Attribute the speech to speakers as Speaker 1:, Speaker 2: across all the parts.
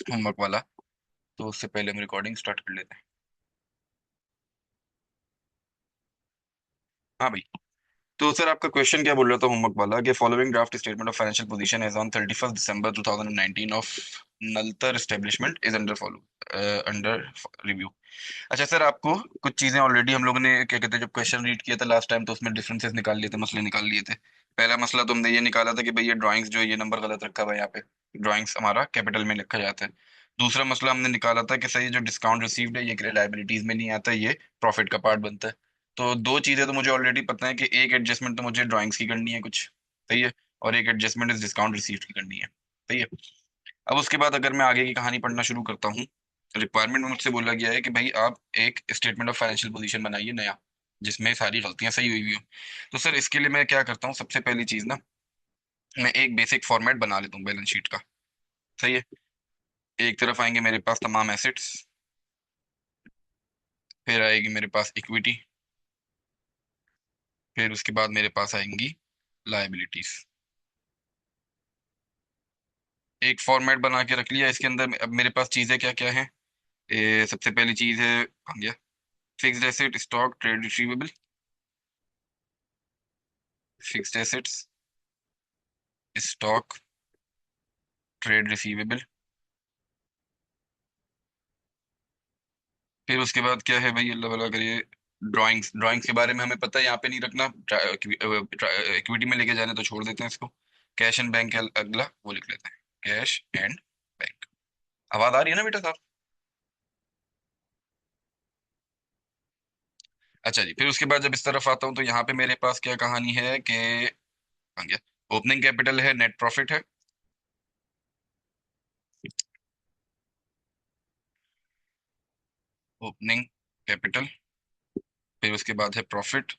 Speaker 1: Homework वाला। तो उससे पहले हम रिकॉर्डिंग स्टार्ट कर लेते हैं। हाँ भाई। तो सर आपका क्वेश्चन क्या बोल रहा था होमवर्क वाला कि following draft statement of financial position as on 31 December 2019 of Naltar establishment is under follow under review. अच्छा सर, आपको कुछ चीजें ऑलरेडी हम लोगों ने क्या कहते हैं जब क्वेश्चन रीड किया था लास्ट टाइम, तो उसमें डिफरेंसेस निकाल लिए थे, मसले निकाल लिए थे। पहला मसला तो हमने ये निकाला था कि भाई ये ड्राइंग्स जो है, ये नंबर गलत रखा हुआ है यहाँ पे। ड्राइंग्स हमारा कैपिटल में लिखा जाता है। दूसरा मसला हमने निकाला था कि सही जो डिस्काउंट रिसीव्ड है ये लाइबिलिटीज में नहीं आता, ये प्रॉफिट का पार्ट बनता है। तो दो चीजें तो मुझे ऑलरेडी पता है कि एक एडजस्टमेंट तो मुझे ड्राइंग्स की करनी है कुछ, सही है, और एक एडजस्टमेंट इस डिस्काउंट रिसीव्ड की करनी है, सही है। अब उसके बाद अगर मैं आगे की कहानी पढ़ना शुरू करता हूँ, रिक्वायरमेंट में मुझसे बोला गया है कि भाई आप एक स्टेटमेंट ऑफ फाइनेंशियल पोजीशन बनाइए नया, जिसमें सारी गलतियां सही हुई हुई हो। तो सर इसके लिए मैं क्या करता हूँ, सबसे पहली चीज ना, मैं एक बेसिक फॉर्मेट बना लेता हूँ बैलेंस शीट का, सही है। एक तरफ आएंगे मेरे पास तमाम एसेट्स, फिर आएगी मेरे पास इक्विटी, फिर उसके बाद मेरे पास आएंगी लायबिलिटीज। एक फॉर्मेट बना के रख लिया। इसके अंदर अब मेरे पास चीजें क्या क्या हैं। सबसे पहली चीज है, आ गया, fixed asset, stock, trade receivable. Fixed assets, stock, trade receivable. फिर उसके बाद क्या है भाई, अल्लाह वाला करिए, ड्राइंग्स। ड्राइंग्स के बारे में हमें पता है, यहाँ पे नहीं रखना, इक्विटी में लेके जाने तो छोड़ देते हैं इसको। कैश एंड बैंक अगला वो लिख लेते हैं, कैश एंड बैंक। आवाज आ रही है ना बेटा साहब? अच्छा जी, फिर उसके बाद जब इस तरफ आता हूँ तो यहाँ पे मेरे पास क्या कहानी है कि आ गया, ओपनिंग कैपिटल है, नेट प्रॉफिट है, ओपनिंग कैपिटल, फिर उसके बाद है प्रॉफिट,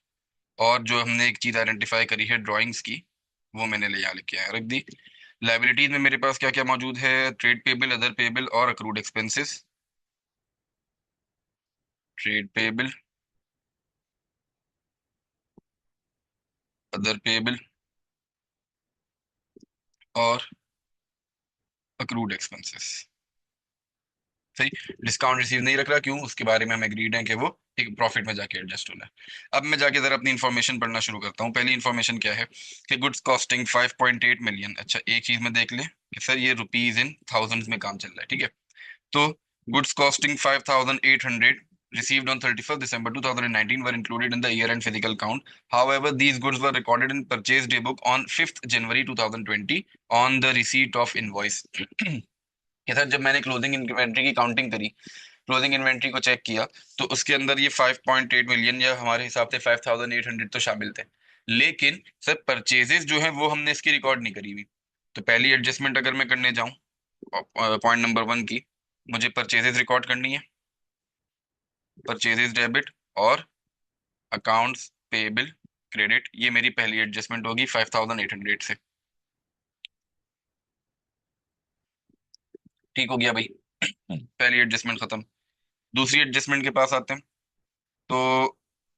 Speaker 1: और जो हमने एक चीज आइडेंटिफाई करी है ड्राइंग्स की, वो मैंने ले यहाँ लिख के यहाँ रख दी। लाइबिलिटीज में मेरे पास क्या क्या मौजूद है, ट्रेड पेबल, अदर पेबल और accrued expenses. Trade payable, other payable और अक्रूड एक्सपेंसेस, सही। डिस्काउंट रिसीव नहीं रख रहा, क्यों, उसके बारे में हम एग्रीड हैं कि वो एक प्रॉफिट में जाके एडजस्ट होना है। अब मैं जाके जरा अपनी इन्फॉर्मेशन पढ़ना शुरू करता हूँ। पहली इन्फॉर्मेशन क्या है कि गुड्स कॉस्टिंग 5.8 मिलियन। अच्छा, एक चीज में देख लें कि सर ये रुपीज इन थाउजेंड्स में काम चल रहा है, ठीक है। तो goods costing 5,800 received on 31st December 2019 were included in the year-end physical count. However, these goods were recorded in purchase day book on 5th January 2020 on the receipt of invoice. ये sir जब मैंने closing inventory की counting करी, closing inventory को check किया, तो उसके अंदर ये 5.8 मिलियन या हमारे हिसाब से 5,800 तो शामिल थे। लेकिन सर परचेजेस जो है वो हमने इसकी रिकॉर्ड नहीं करी हुई। तो पहली एडजस्टमेंट अगर मैं करने जाऊं, पॉइंट नंबर वन की, मुझे परचेजेस रिकॉर्ड करनी है, परचेजेस डेबिट, और अकाउंट्स पेएबल क्रेडिट। ये मेरी पहली एडजस्टमेंट होगी 5,800 से। ठीक हो गया भाई, पहली एडजस्टमेंट खत्म। दूसरी एडजस्टमेंट के पास आते हैं। तो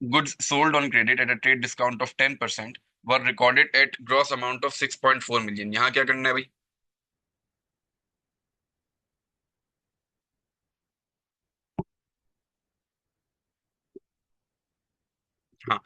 Speaker 1: goods sold on credit at a trade discount of 10% were recorded at gross amount of 6.4 million. यहाँ क्या करना है भाई, हाँ,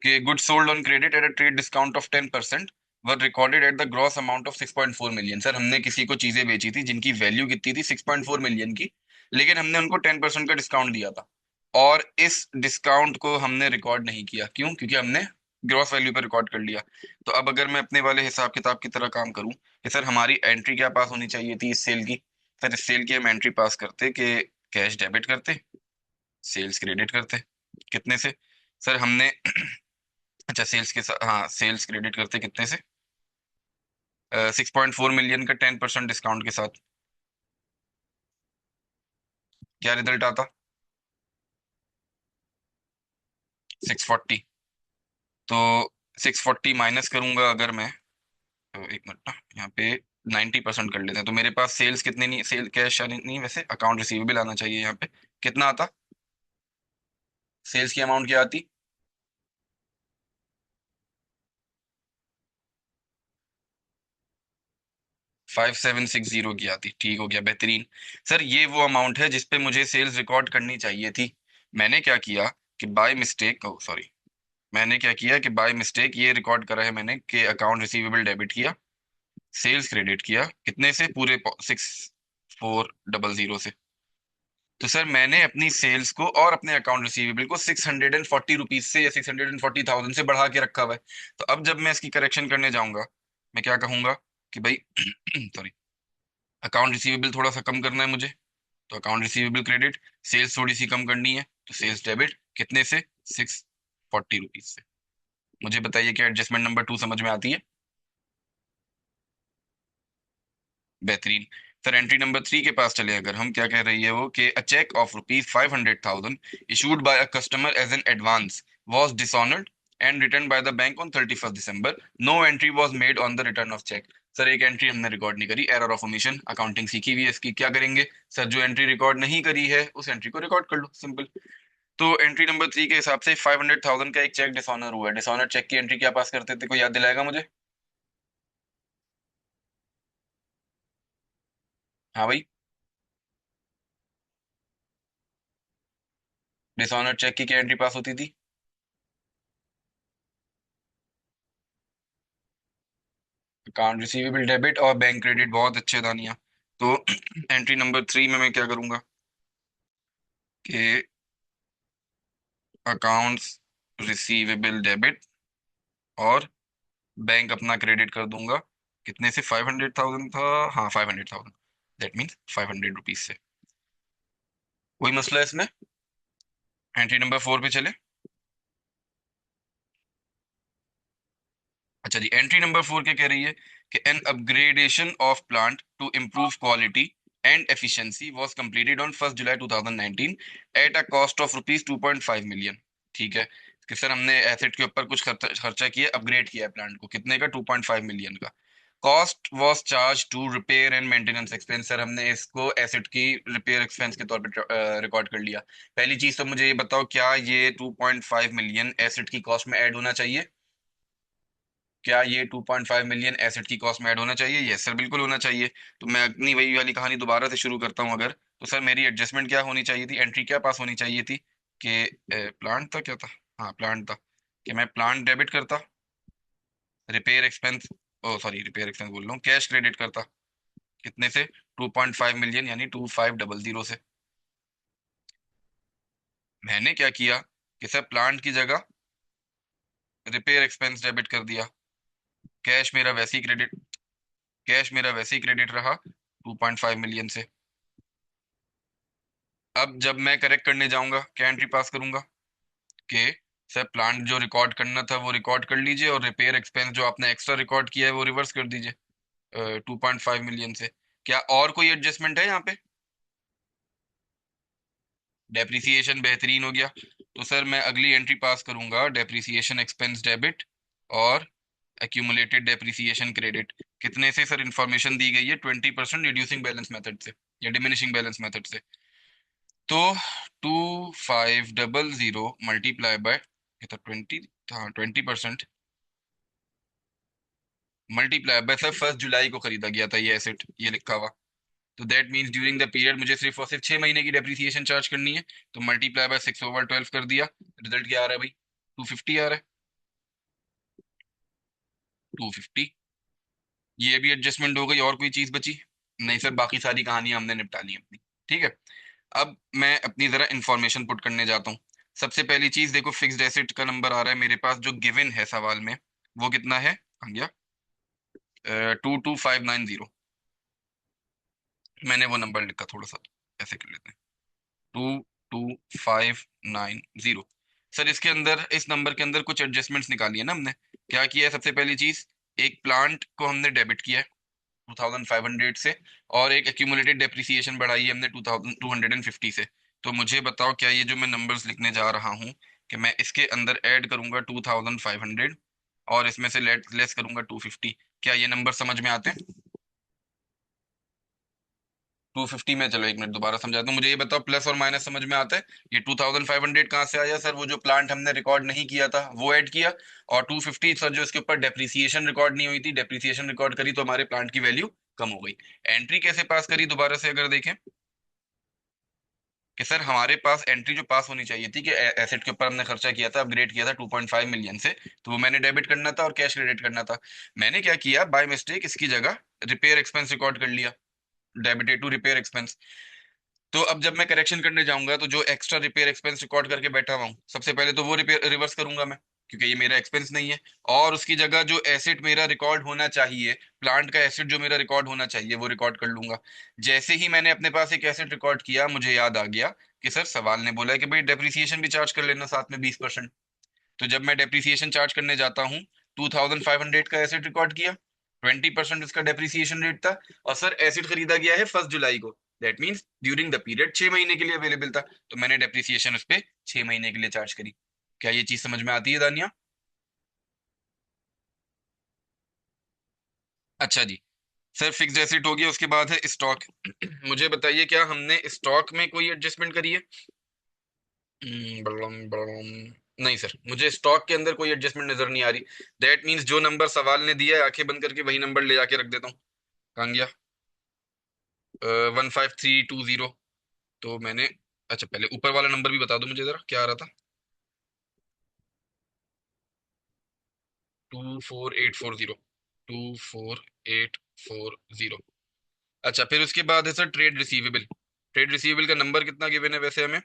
Speaker 1: कि goods sold on credit at a trade discount of 10% were recorded at the gross amount of 6.4 million. Sir हमने किसी को चीजें बेची थी जिनकी वैल्यू कितनी थी, 6.4 मिलियन की, लेकिन हमने उनको 10% का डिस्काउंट दिया था, और इस डिस्काउंट को हमने रिकॉर्ड नहीं किया, क्यों, क्योंकि हमने ग्रॉस वैल्यू पर रिकॉर्ड कर लिया। तो अब अगर मैं अपने वाले हिसाब किताब की तरह काम करूं कि सर हमारी एंट्री क्या पास होनी चाहिए थी इस सेल की। सर इस सेल की हम एंट्री पास करते कि कैश डेबिट करते, सेल्स क्रेडिट करते। कितने से, सर हमने अच्छा सेल्स के साथ, हाँ सेल्स क्रेडिट करते कितने से, 6.4 मिलियन का 10% डिस्काउंट के साथ। क्या रिजल्ट आता, 640। तो 640 माइनस करूंगा अगर मैं, तो एक मिनट ना यहाँ पे 90% कर लेते हैं, तो मेरे पास सेल्स कितने, नहीं सेल कैश नहीं, वैसे अकाउंट रिसीवेबल आना चाहिए यहाँ पे। कितना आता, सेल्स की अमाउंट क्या आती, 5760 की आती, ठीक हो गया, बेहतरीन। सर ये वो अमाउंट है जिसपे मुझे सेल्स रिकॉर्ड करनी चाहिए थी। मैंने क्या किया कि बाय मिस्टेक, ओ सॉरी, मैंने क्या किया कि बाय मिस्टेक ये रिकॉर्ड करा है मैंने कि अकाउंट रिसीवेबल डेबिट किया, सेल्स क्रेडिट किया, कितने से, पूरे 6400 से। तो सर मैंने अपनी सेल्स को और अपने अकाउंट रिसीवेबल को 640 रुपीज से या 640,000 से बढ़ा के रखा हुआ है। तो अब जब मैं इसकी करेक्शन करने जाऊंगा, मैं क्या कहूंगा कि भाई सॉरी, अकाउंट रिसीवेबल थोड़ा सा कम करना है मुझे, तो अकाउंट रिसीवेबल क्रेडिट, सेल्स थोड़ी सी कम करनी है तो सेल्स डेबिट, कितने से, 640 रुपीज से। मुझे बताइए क्या एडजस्टमेंट नंबर 2 समझ में आती है? बेहतरीन। सर एंट्री नंबर 3 के पास चले, अगर हम क्या कह रही है वो कि a cheque of rupees 500,000 issued by a customer as an advance was dishonored and returned by the bank on 31st December. No entry was made on the return of check. Sir एक entry हमने record नहीं करी, error of omission, accounting सीखी हुई है इसकी, क्या करेंगे सर, जो एंट्री रिकॉर्ड नहीं करी है उस एंट्री को रिकॉर्ड कर लो, सिंपल। तो एंट्री नंबर 3 के हिसाब से 500,000 का एक चेक डिसऑनर हुआ है। डिसऑनर चेक की एंट्री क्या पास करते थे, कोई याद दिलाएगा मुझे? हाँ भाई, डिसऑनर चेक की क्या एंट्री पास होती थी? अकाउंट रिसीवेबल डेबिट और बैंक क्रेडिट, बहुत अच्छे दानिया। तो एंट्री नंबर 3 में मैं क्या करूंगा कि अकाउंट्स रिसीवेबल डेबिट और बैंक अपना क्रेडिट कर दूंगा, कितने से, 500,000 था, हाँ 500,000, दैट मीन्स 500 रुपीज से। कोई मसला है इसमें? एंट्री नंबर 4 पे चले। अच्छा जी, एंट्री नंबर 4 क्या कह रही है कि an upgradation of plant to improve quality and efficiency was completed on 1 July 2019 at a cost of rupees 2.5 million. ठीक है कि सर हमने एसेट के ऊपर कुछ खर्चा खर्चा किया, अपग्रेड किया है प्लांट को, कितने का, 2.5 मिलियन का। Cost was charge to repair and maintenance expense, sir हमने इसको एसेट की रिपेयर एक्सपेंस के तौर पर रिकॉर्ड कर लिया। पहली चीज तो मुझे ये बताओ, क्या ये 2.5 मिलियन एसेट की कॉस्ट में ऐड होना चाहिए? क्या ये 2.5 मिलियन एसेट की कॉस्ट में ऐड होना चाहिए? यस सर, बिल्कुल होना चाहिए। तो मैं अपनी वही वाली कहानी दोबारा से शुरू करता हूँ अगर, तो सर मेरी एडजस्टमेंट क्या होनी चाहिए थी, एंट्री क्या पास होनी चाहिए थी कि प्लांट था, क्या था, हाँ प्लांट था, कि मैं प्लांट डेबिट करता, रिपेयर एक्सपेंस, ओ सॉरी रिपेयर एक्सपेंस बोल रहा हूँ, कैश क्रेडिट करता, कितने से, 2.5 मिलियन यानी 2500 से। मैंने क्या किया कि सर प्लांट की जगह रिपेयर एक्सपेंस डेबिट कर दिया, कैश मेरा वैसे ही क्रेडिट, कैश मेरा वैसे ही क्रेडिट रहा 2.5 मिलियन से। अब जब मैं करेक्ट करने जाऊंगा क्या एंट्री पास करूंगा कि सर प्लांट जो रिकॉर्ड करना था वो रिकॉर्ड कर लीजिए और रिपेयर एक्सपेंस जो आपने एक्स्ट्रा रिकॉर्ड किया है वो रिवर्स कर दीजिए 2.5 मिलियन से। क्या और कोई एडजस्टमेंट है यहाँ पे? डेप्रिसिएशन, बेहतरीन हो गया। तो सर मैं अगली एंट्री पास करूंगा डेप्रिसिएशन एक्सपेंस डेबिट और एक्यूमुलेटेड डेप्रिसिएशन क्रेडिट, कितने से सर, इंफॉर्मेशन दी गई है 20% रिड्यूसिंग बैलेंस मेथड से या डिमिनिशिंग बैलेंस मेथड से। तो 2500 मल्टीप्लाई बाय, ये तो 20, हाँ 20% मल्टीप्लाई बाय, सर 1 जुलाई को खरीदा गया था ये एसेट, ये लिखा हुआ। तो that means during the period मुझे सिर्फ और सिर्फ 6 महीने की डेप्रिसिएशन चार्ज करनी है। तो मल्टीप्लाई बाय 6/12 कर दिया, रिजल्ट क्या आ रहा है भाई, 250 आ रहा है, 250। ये भी एडजस्टमेंट हो गई, और कोई चीज बची? नहीं सर, बाकी सारी कहानियां हमने निपटा ली अपनी। ठीक है, अब मैं अपनी जरा इंफॉर्मेशन पुट करने जाता हूँ। सबसे पहली चीज देखो, फिक्स्ड एसेट का नंबर आ रहा है मेरे पास जो गिवन है सवाल में, वो कितना है, आ गया 22590। मैंने वो नंबर लिखा थोड़ा सा, ऐसे कर लेते हैं, 22590। सर इसके अंदर, इस नंबर के अंदर कुछ एडजस्टमेंट्स निकाली है ना हमने। क्या किया है, सबसे पहली चीज, एक प्लांट को हमने डेबिट किया है 2500 से, और एक एक्यूमुलेटेड डेप्रिसिएशन बढ़ाई है हमने 2250 से। तो मुझे बताओ, क्या ये जो मैं नंबर्स लिखने जा रहा हूँ कि मैं इसके अंदर ऐड करूंगा 2500 और इसमें से लेट लेस करूंगा 250, क्या ये नंबर समझ में आते हैं? 250 में, चलो एक मिनट दोबारा समझाता हूँ, मुझे ये बताओ प्लस और माइनस समझ में आता है? ये 2500 कहाँ से आया सर, वो जो प्लांट हमने रिकॉर्ड नहीं किया था वो ऐड किया, और 250 सर जो इसके ऊपर डेप्रिसिएशन रिकॉर्ड नहीं हुई थी, डेप्रिसिएशन रिकॉर्ड करी तो हमारे प्लांट की वैल्यू कम हो गई। एंट्री कैसे पास करी दोबारा से अगर देखें, कि सर हमारे पास एंट्री जो पास होनी चाहिए थी कि एसेट के ऊपर हमने खर्चा किया था, अपग्रेड किया था 2.5 मिलियन से, तो वो मैंने डेबिट करना था और कैश क्रेडिट करना था। मैंने क्या किया, बाय मिस्टेक इसकी जगह रिपेयर एक्सपेंस रिकॉर्ड कर लिया, डेबिटेड टू रिपेयर एक्सपेंस। तो अब जब मैं करेक्शन करने जाऊंगा तो जो एक्स्ट्रा रिपेयर एक्सपेंस रिकॉर्ड करके बैठा हुआ हूँ, सबसे पहले तो वो रिपेयर रिवर्स करूंगा मैं, क्योंकि ये मेरा एक्सपेंस नहीं है। और उसकी जगह जो एसेट मेरा रिकॉर्ड होना चाहिए, प्लांट का एसेट जो मेरा रिकॉर्ड होना चाहिए वो रिकॉर्ड कर लूंगा। जैसे ही मैंने अपने पास एक एसेट रिकॉर्ड किया, मुझे याद आ गया कि सर सवाल ने बोला है कि भाई डेप्रिसिएशन भी चार्ज कर लेना साथ में 20%। तो जब मैं डेप्रिसिएशन चार्ज करने जाता हूँ, 2500 का एसेट रिकॉर्ड किया, 20% उसका डेप्रिसिएशन रेट था। और सर एसेट खरीदा गया है 1 जुलाई को, that means during the period 6 महीने के लिए अवेलेबल था, तो मैंने डेप्रिसिएशन उस पर 6 महीने के लिए चार्ज करी। क्या ये चीज समझ में आती है दानिया? अच्छा जी। सर फिक्स्ड एसेट हो गया, उसके बाद है स्टॉक। मुझे बताइए क्या हमने स्टॉक में कोई एडजस्टमेंट करी है? बलम बलम। नहीं सर, मुझे स्टॉक के अंदर कोई एडजस्टमेंट नजर नहीं आ रही। दैट मीन्स जो नंबर सवाल ने दिया है, आंखें बंद करके वही नंबर ले जाके रख देता हूँ। कहाँ गया? 15320। तो मैंने, अच्छा पहले ऊपर वाला नंबर भी बता दो मुझे जरा, क्या आ रहा था? 24840। 24840। अच्छा, फिर उसके बाद है sir trade receivable. Trade receivable का नंबर कितना गिवन है वैसे हमें?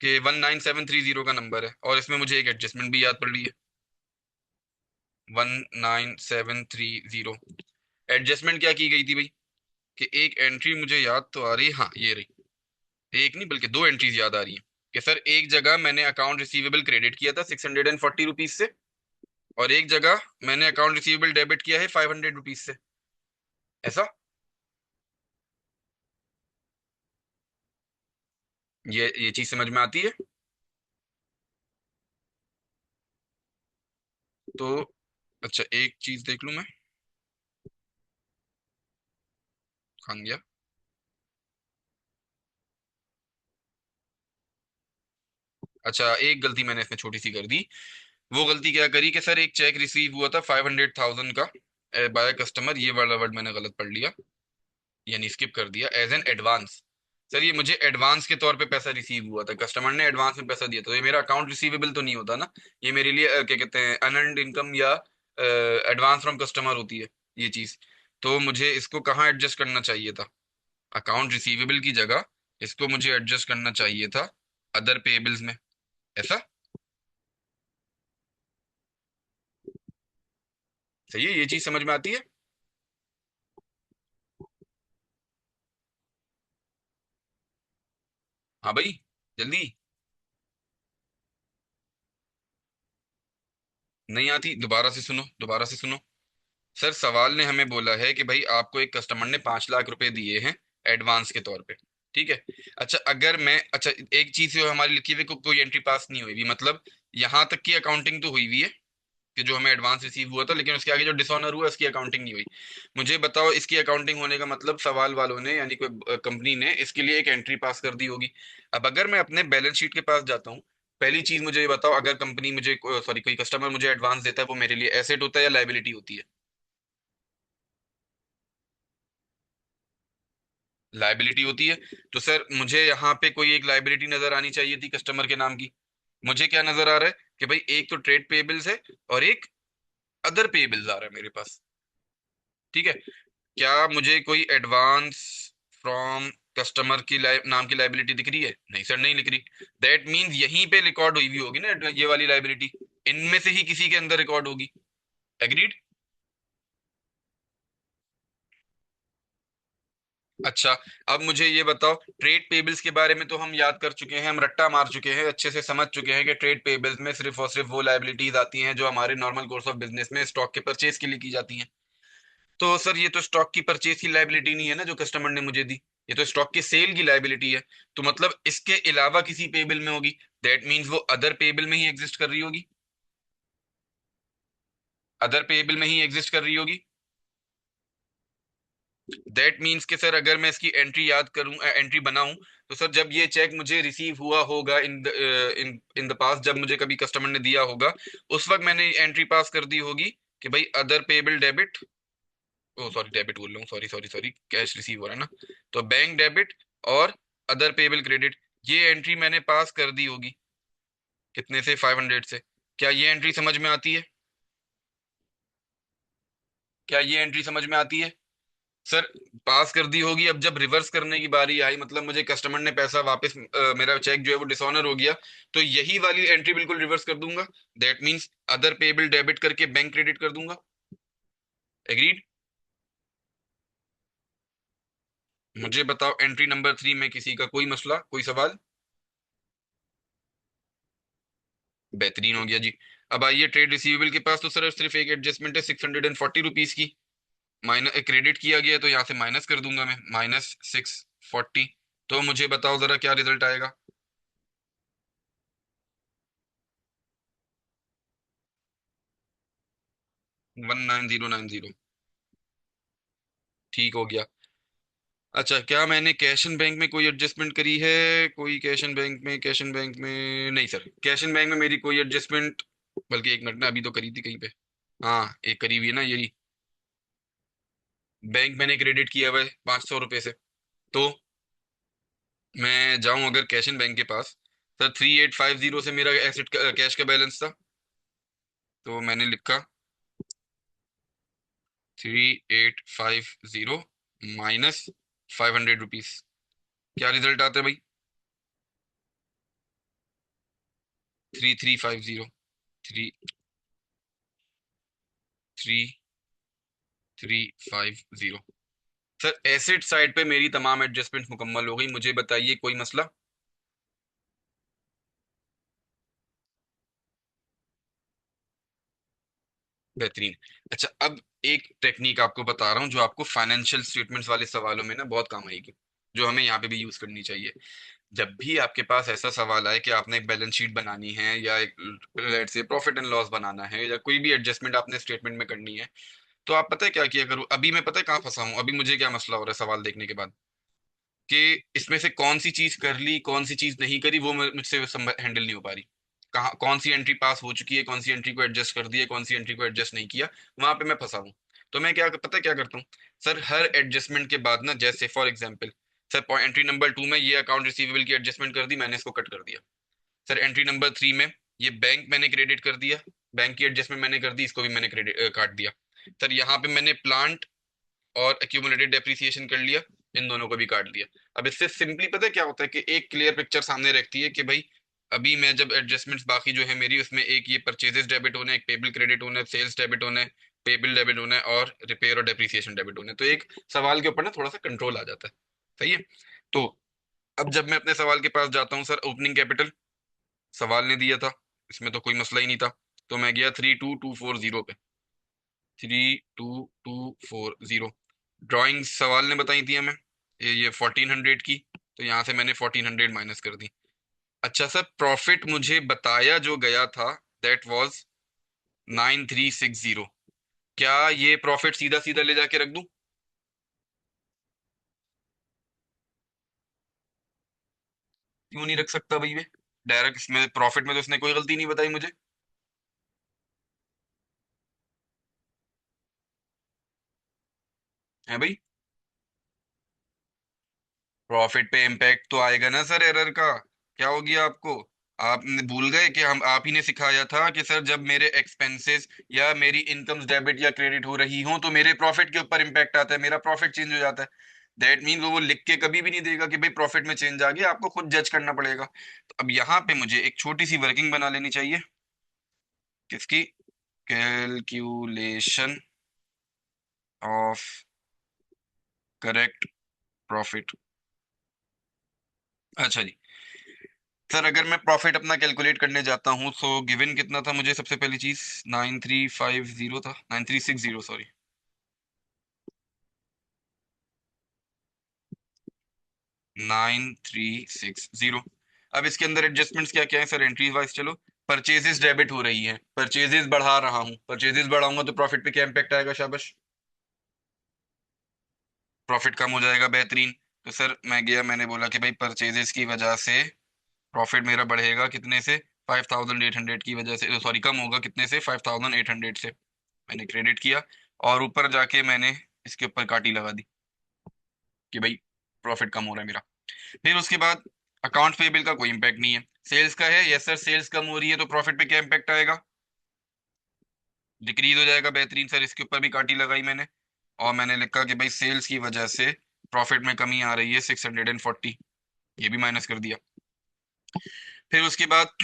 Speaker 1: कि 19730 का नंबर है, और इसमें मुझे एक एडजस्टमेंट भी याद पड़ रही है। 19730। एडजस्टमेंट क्या की गई थी भाई? कि एक एंट्री मुझे याद तो आ रही है, हाँ ये रही। एक नहीं बल्कि दो एंट्रीज याद आ रही हैं। कि सर एक जगह मैंने अकाउंट रिसीवेबल क्रेडिट किया था 640 रुपीज से, और एक जगह मैंने अकाउंट रिसीवेबल डेबिट किया है 500 रुपीज से। ऐसा? ये चीज समझ में आती है? तो अच्छा, एक चीज देख लूं मैं। खान गया। अच्छा, एक गलती मैंने इसमें छोटी सी कर दी। वो गलती क्या करी कि सर एक चेक रिसीव हुआ था 500,000 का बाय कस्टमर, ये वाला वर्ड मैंने गलत पढ़ लिया, यानी स्किप कर दिया, एज एन एडवांस। सर ये मुझे एडवांस के तौर पे पैसा रिसीव हुआ था, कस्टमर ने एडवांस में पैसा दिया था, तो ये मेरा अकाउंट रिसीवेबल तो नहीं होता ना। ये मेरे लिए क्या कहते हैं, अनअर्न्ड इनकम या एडवांस फ्रॉम कस्टमर होती है ये चीज। तो मुझे इसको कहाँ एडजस्ट करना चाहिए था? अकाउंट रिसीवेबल की जगह इसको मुझे एडजस्ट करना चाहिए था अदर पेएबल्स में। ऐसा? सही है, ये चीज समझ में आती है? हाँ भाई, जल्दी। नहीं आती? दोबारा से सुनो, दोबारा से सुनो। सर सवाल ने हमें बोला है कि भाई आपको एक कस्टमर ने 5 लाख रुपए दिए हैं एडवांस के तौर पे। ठीक है। अच्छा अगर मैं, अच्छा एक चीज जो हमारी लिखी हुई कोई एंट्री पास नहीं हुई हुई, मतलब यहाँ तक की अकाउंटिंग तो हुई हुई है कि जो हमें एडवांस रिसीव हुआ था, लेकिन उसके आगे जो डिसऑनर हुआ उसकी अकाउंटिंग नहीं हुई। मुझे बताओ इसकी अकाउंटिंग होने का मतलब सवाल वालों ने यानी कोई कंपनी ने इसके लिए एक एंट्री पास कर दी होगी। अब अगर मैं अपने बैलेंस शीट के पास जाता हूँ, पहली चीज मुझे ये बताओ, अगर कंपनी मुझे, सॉरी कोई कस्टमर मुझे एडवांस देता है, वो मेरे लिए एसेट होता है या लाइबिलिटी होती है? लाइबिलिटी होती है। तो सर मुझे यहाँ पे कोई एक लाइबिलिटी नजर आनी चाहिए थी कस्टमर के नाम की। मुझे क्या नजर आ रहा है कि भाई एक तो ट्रेड पेएबल्स है और एक अदर पेएबल्स आ रहा है मेरे पास। ठीक है। क्या मुझे कोई एडवांस फ्रॉम कस्टमर की नाम की लाइबिलिटी दिख रही है? नहीं सर, नहीं लिख रही। दैट मीन्स यहीं पे रिकॉर्ड हुई भी होगी ना ये वाली लाइबिलिटी, इनमें से ही किसी के अंदर रिकॉर्ड होगी। एग्रीड? अच्छा, अब मुझे ये बताओ, ट्रेड पेबल्स के बारे में तो हम याद कर चुके हैं, हम रट्टा मार चुके हैं, अच्छे से समझ चुके हैं कि ट्रेड पेबल्स में सिर्फ और सिर्फ वो लायबिलिटीज आती हैं जो हमारे नॉर्मल कोर्स ऑफ बिजनेस में स्टॉक के परचेज के लिए की जाती हैं। तो सर ये तो स्टॉक की परचेज की लायबिलिटी नहीं है ना जो कस्टमर ने मुझे दी, ये तो स्टॉक के सेल की लायबिलिटी है। तो मतलब इसके अलावा किसी पेबल में होगी, दैट मीन्स वो अदर पेबल में ही एग्जिस्ट कर रही होगी। अदर पेबल में ही एग्जिस्ट कर रही होगी। दैट मीन्स कि सर अगर मैं इसकी एंट्री याद करूं, एंट्री बनाऊं, तो सर जब ये चेक मुझे रिसीव हुआ होगा in the in the past, जब मुझे कभी कस्टमर ने दिया होगा, उस वक्त मैंने एंट्री पास कर दी होगी कि भाई अदर पेबल डेबिट ओ सॉरी, डेबिट बोल रहा हूँ, sorry sorry sorry, cash receive हो रहा है ना। तो बैंक डेबिट और अदर पेबल क्रेडिट, ये एंट्री मैंने पास कर दी होगी, कितने से, 500 से। क्या ये एंट्री समझ में आती है? क्या ये एंट्री समझ में आती है? सर पास कर दी होगी। अब जब रिवर्स करने की बारी आई, मतलब मुझे कस्टमर ने पैसा वापस, मेरा चेक जो है वो डिसऑनर हो गया, तो यही वाली एंट्री बिल्कुल रिवर्स कर दूंगा। That means other payable debit करके बैंक क्रेडिट कर दूंगा। एग्रीड? मुझे बताओ एंट्री नंबर 3 में किसी का कोई मसला, कोई सवाल? बेहतरीन हो गया जी। अब आइए ट्रेड रिसीवेबल के पास, तो सर सिर्फ एक एडजस्टमेंट है 640 रुपीज की। माइनस क्रेडिट किया गया है, तो यहाँ से माइनस कर दूंगा मैं, -640। तो मुझे बताओ जरा क्या रिजल्ट आएगा? 19090। ठीक हो गया। अच्छा, क्या मैंने कैश एंड बैंक में कोई एडजस्टमेंट करी है? कोई कैश एंड बैंक में, कैश एंड बैंक में नहीं सर, कैश एंड बैंक में मेरी कोई एडजस्टमेंट, बल्कि एक मिनट ना, अभी तो करी थी कहीं पे। हाँ, एक करी हुई है ना ये। बैंक मैंने क्रेडिट किया हुआ है 500 रुपये से। तो मैं जाऊं अगर कैश एंड बैंक के पास, सर 3850 से मेरा एसेट कैश का बैलेंस था, तो मैंने लिखा 3850 -500 रुपीज। क्या रिजल्ट आता है भाई? 3350। थ्री 3350। सर एसेट साइड पे मेरी तमाम एडजस्टमेंट मुकम्मल हो गई, मुझे बताइए कोई मसला? बेहतरीन। अच्छा, अब एक टेक्निक आपको बता रहा हूँ जो आपको फाइनेंशियल स्टेटमेंट्स वाले सवालों में ना बहुत काम आएगी, जो हमें यहाँ पे भी यूज करनी चाहिए। जब भी आपके पास ऐसा सवाल आए कि आपने एक बैलेंस शीट बनानी है, या एक let's say profit and loss बनाना है, या कोई भी एडजस्टमेंट आपने स्टेटमेंट में करनी है, तो आप पता है क्या किया करो? अभी मैं पता है कहाँ फंसा हूँ, अभी मुझे क्या मसला हो रहा है सवाल देखने के बाद, कि इसमें से कौन सी चीज कर ली, कौन सी चीज नहीं करी, वो मुझसे हैंडल नहीं हो पा रही। कहाँ कौन सी एंट्री पास हो चुकी है, कौन सी एंट्री को एडजस्ट कर दिया, कौन सी एंट्री को एडजस्ट नहीं किया, वहां पे मैं फंसा हूँ। तो मैं क्या पता है क्या करता हूँ? सर हर एडजस्टमेंट के बाद ना, जैसे for example, sir entry number 2 में ये अकाउंट रिसीवेबल की एडजस्टमेंट कर दी, मैंने इसको कट कर दिया। सर एंट्री नंबर 3 में ये बैंक मैंने क्रेडिट कर दिया, बैंक की एडजस्टमेंट मैंने कर दी, इसको भी मैंने क्रेडिट काट दिया। सर यहाँ पे मैंने प्लांट और एक्यूमुलेटेड डेप्रिसिएशन कर लिया, इन दोनों को भी काट दिया। अब इससे सिंपली पता है क्या होता है, कि एक क्लियर पिक्चर सामने रखती है कि भाई अभी मैं जब एडजस्टमेंट्स बाकी जो है मेरी, उसमें एक ये परचेजेस डेबिट होना है, एक पेबल क्रेडिट होना है, सेल्स डेबिट होना है, पेबल डेबिट होना है, और रिपेयर और डेप्रिसिएशन डेबिट होना है। तो एक सवाल के ऊपर ना थोड़ा सा कंट्रोल आ जाता है। सही है। तो अब जब मैं अपने सवाल के पास जाता हूँ, सर ओपनिंग कैपिटल सवाल ने दिया था, इसमें तो कोई मसला ही नहीं था, तो मैं गया 32240 पे। 32240 ड्राइंग सवाल ने बताई थी हमें, ये 1400 की, तो यहाँ से मैंने 1400 माइनस कर दी। अच्छा सर, प्रॉफिट मुझे बताया जो गया था, दैट वाज 9360। क्या ये प्रॉफिट सीधा सीधा ले जाके रख दूं? क्यों नहीं रख सकता भाई? वे डायरेक्ट इसमें प्रॉफिट में तो इसने कोई गलती नहीं बताई मुझे। है भाई? प्रॉफिट पे इम्पैक्ट तो आएगा ना सर एरर का। क्या हो गया आपको? आपने भूल गए कि हम आप ही ने सिखाया था कि सर जब मेरे एक्सपेंसेस या मेरी इनकम्स डेबिट या क्रेडिट हो रही हो, तो मेरे प्रॉफिट के ऊपर इम्पैक्ट आता है, मेरा प्रॉफिट चेंज हो जाता है। दैट मीन वो लिख के कभी भी नहीं देगा कि भाई प्रॉफिट में चेंज आ गया, आपको खुद जज करना पड़ेगा। तो अब यहाँ पे मुझे एक छोटी सी वर्किंग बना लेनी चाहिए, किसकी? Calculation of correct profit. अच्छा जी। सर अगर मैं प्रॉफिट अपना कैलकुलेट करने जाता हूँ, तो गिवन कितना था मुझे? सबसे पहली चीज 9350 था, 9360 सॉरी। 9360। अब इसके अंदर एडजस्टमेंट्स क्या क्या है सर, एंट्री वाइज चलो। परचेजेस डेबिट हो रही है, परचेजेस बढ़ा रहा हूँ, परचेजेस बढ़ाऊंगा तो प्रॉफिट पे क्या इंपैक्ट आएगा? शाबाश, प्रॉफिट कम हो जाएगा। बेहतरीन। तो सर मैं गया, मैंने बोला कि भाई परचेजेस की वजह से प्रॉफिट मेरा बढ़ेगा कितने से? 5800 की वजह से, सॉरी कम होगा कितने से? 5800 से। मैंने क्रेडिट किया, और ऊपर जाके मैंने इसके ऊपर काटी लगा दी कि भाई प्रॉफिट कम हो रहा है मेरा। फिर उसके बाद अकाउंट पेबल का कोई इम्पैक्ट नहीं है। सेल्स का है, यस सर, सेल्स कम हो रही है तो प्रॉफिट पे क्या इम्पैक्ट आएगा? डिक्रीज हो जाएगा। बेहतरीन सर, इसके ऊपर भी काटी लगाई मैंने और मैंने लिखा कि भाई सेल्स की वजह से प्रॉफिट में कमी आ रही है 640, ये भी माइनस कर दिया। फिर उसके बाद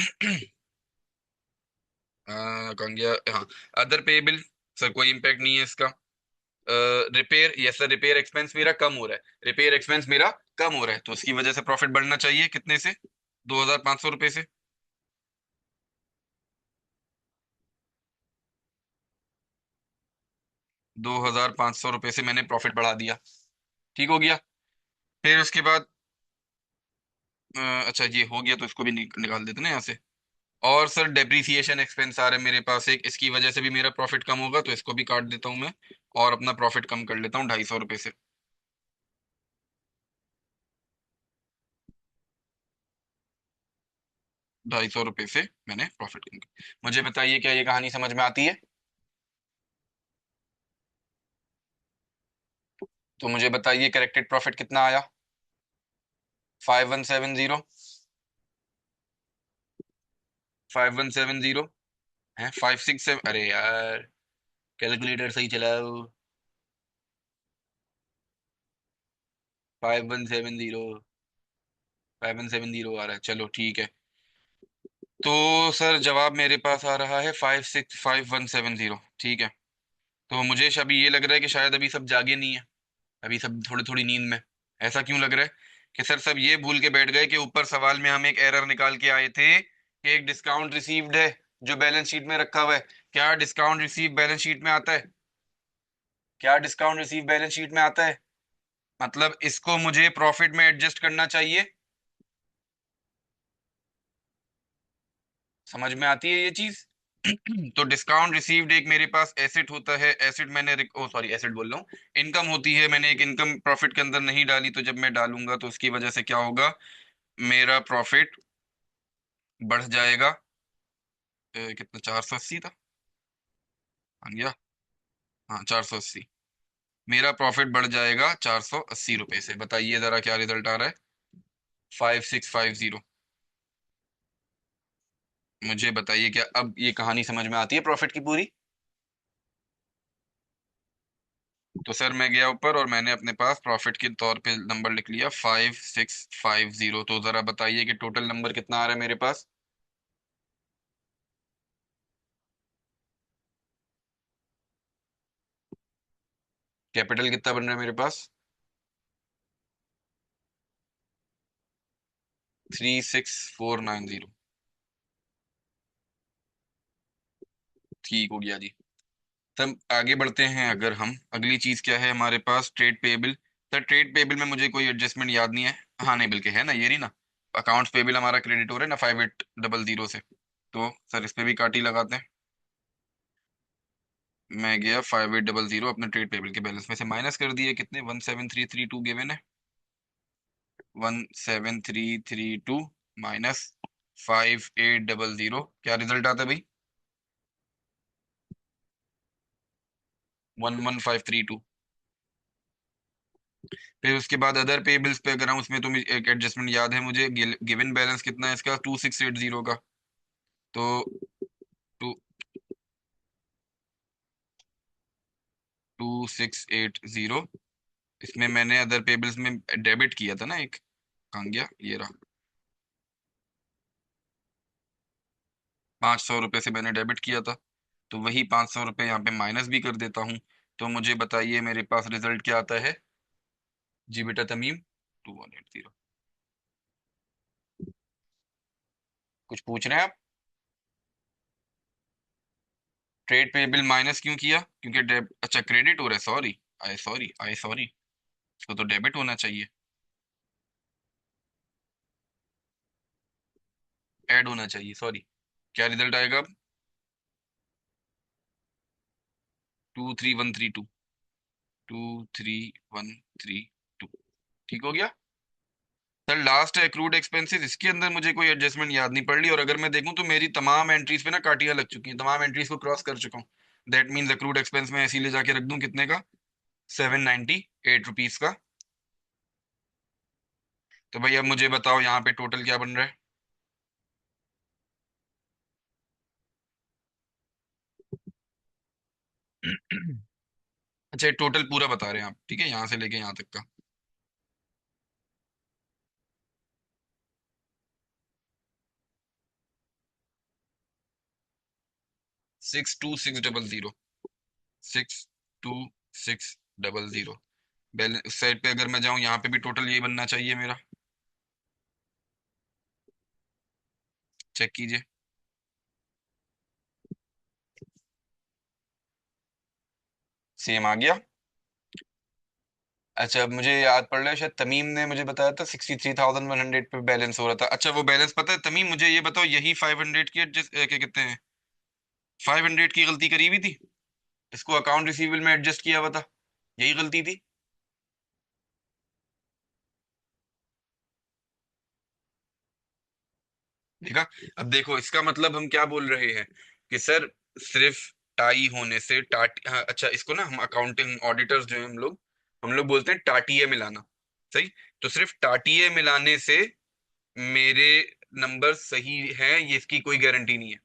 Speaker 1: कौन गया, हाँ, अदर पेबल, सर कोई इम्पैक्ट नहीं है इसका। Repair, yes sir, repair expense मेरा कम हो रहा है, रिपेयर एक्सपेंस मेरा कम हो रहा है तो उसकी वजह से प्रॉफिट बढ़ना चाहिए, कितने से? 2500 रुपये से। 2500 रुपये से मैंने प्रॉफिट बढ़ा दिया। ठीक हो गया। फिर उसके बाद अच्छा ये हो गया तो इसको भी निकाल देते ना यहाँ से। और सर डेप्रिसिएशन एक्सपेंस आ रहा है मेरे पास एक, इसकी वजह से भी मेरा प्रॉफिट कम होगा तो इसको भी काट देता हूँ मैं और अपना प्रॉफिट कम कर लेता हूँ 250 रुपये से। 250 रुपये से मैंने प्रॉफिट कम किया। मुझे बताइए क्या ये कहानी समझ में आती है? तो मुझे बताइए करेक्टेड प्रॉफिट कितना आया? 5170। 5170 है, 567, अरे यार कैलकुलेटर सही चलाओ। 5170, 5170 आ रहा है, चलो ठीक है। तो सर जवाब मेरे पास आ रहा है 565170, ठीक है। तो मुझे अभी ये लग रहा है कि शायद अभी सब जागे नहीं है, अभी सब थोड़ी थोड़ी नींद में। ऐसा क्यों लग रहा है कि सर सब ये भूल के बैठ गए कि ऊपर सवाल में हम एक एरर निकाल के आए थे कि एक डिस्काउंट रिसीव्ड है जो बैलेंस शीट में रखा हुआ है। क्या डिस्काउंट रिसीव बैलेंस शीट में आता है? क्या डिस्काउंट रिसीव बैलेंस शीट में आता है? मतलब इसको मुझे प्रॉफिट में एडजस्ट करना चाहिए। समझ में आती है ये चीज? तो डिस्काउंट रिसीव्ड एक मेरे पास एसेट होता है, एसेट मैंने ओ सॉरी एसेट बोल रहा हूँ, इनकम होती है। मैंने एक इनकम प्रॉफिट के अंदर नहीं डाली तो जब मैं डालूंगा तो उसकी वजह से क्या होगा, मेरा प्रॉफिट बढ़ जाएगा। कितना, 480 था? हाँ गया, हाँ 480। मेरा प्रॉफिट बढ़ जाएगा 480 रुपये से। बताइए जरा क्या रिजल्ट आ रहा है? 5650। मुझे बताइए क्या अब ये कहानी समझ में आती है प्रॉफिट की पूरी? तो सर मैं गया ऊपर और मैंने अपने पास प्रॉफिट के तौर पे नंबर लिख लिया 5650। तो जरा बताइए कि टोटल नंबर कितना आ रहा है मेरे पास? कैपिटल कितना बन रहा है मेरे पास? 36490। ठीक हो गया जी। तब आगे बढ़ते हैं। अगर हम अगली चीज क्या है हमारे पास, trade payable. Sir trade payable में मुझे कोई एडजस्टमेंट याद नहीं है। हाँ नहीं, बल्कि है ना, ये रही ना, अकाउंट्स पेबल हमारा क्रेडिट हो रहा है ना 5800 से। तो सर इस पे भी काटी लगाते हैं। मैं गया 5800 अपने ट्रेड पेबल के बैलेंस में से माइनस कर दिए, कितने, 17332 गिवन है। 17332 माइनस 5800, क्या रिजल्ट आता है भाई? 11532। फिर उसके बाद अदर पेबल्स पे अगर हम, उसमें तो एक एडजस्टमेंट याद है मुझे, गिवन बैलेंस कितना है इसका, 2680 का। तो टू 2680, इसमें मैंने अदर पेबल्स में डेबिट किया था ना एक, कहाँ गया, ये रहा। 500 रुपये से मैंने डेबिट किया था, तो वही 500 रुपये यहाँ पे माइनस भी कर देता हूँ। तो मुझे बताइए मेरे पास रिजल्ट क्या आता है? जी बेटा तमीम, 2180। कुछ पूछ रहे हैं आप? ट्रेड पेबल माइनस क्यों किया? क्योंकि डेब अच्छा क्रेडिट हो रहा है, सॉरी, आई सॉरी, इसको तो डेबिट होना चाहिए, ऐड होना चाहिए, सॉरी। क्या रिजल्ट आएगा अब? 23132। 23132। ठीक हो गया। सर लास्ट है एक्रूड एक्सपेंसेस, इसके अंदर मुझे कोई एडजस्टमेंट याद नहीं पड़ रही और अगर मैं देखूं तो मेरी तमाम एंट्रीज पे ना काटियां लग चुकी हैं, तमाम एंट्रीज को क्रॉस कर चुका हूँ। दैट मीन्स एक्रूड एक्सपेंस में ऐसे ही ले जाके रख दूं, कितने का, 798 रुपीज का। तो भाई अब मुझे बताओ यहाँ पे टोटल क्या बन रहा है। अच्छा, टोटल पूरा बता रहे हैं आप, ठीक है, यहाँ से लेके यहाँ तक का। 62600। 62600। बैलेंस उस साइड पे अगर मैं जाऊं, यहाँ पे भी टोटल यही बनना चाहिए मेरा। चेक कीजिए। सेम आ गया। अच्छा, अब मुझे याद पड़ रहा है, शायद तमीम ने मुझे बताया था 63,100 पे बैलेंस हो रहा था। अच्छा, वो बैलेंस पता है तमीम, मुझे ये बताओ, यही 500 की एडजस्ट क्या कहते हैं, 500 की गलती करी हुई थी। इसको अकाउंट रिसीवेबल में एडजस्ट किया हुआ था, यही गलती थी। देखा। अब देखो, इसका मतलब हम क्या बोल रहे हैं कि सर, सिर्फ टाई होने से हाँ, अच्छा, इसको ना हम अकाउंटिंग ऑडिटर्स जो है हम लोग बोलते हैं टाटिए मिलाना। सही। तो सिर्फ टाटिए मिलाने से मेरे नंबर सही हैं, ये इसकी कोई गारंटी नहीं है।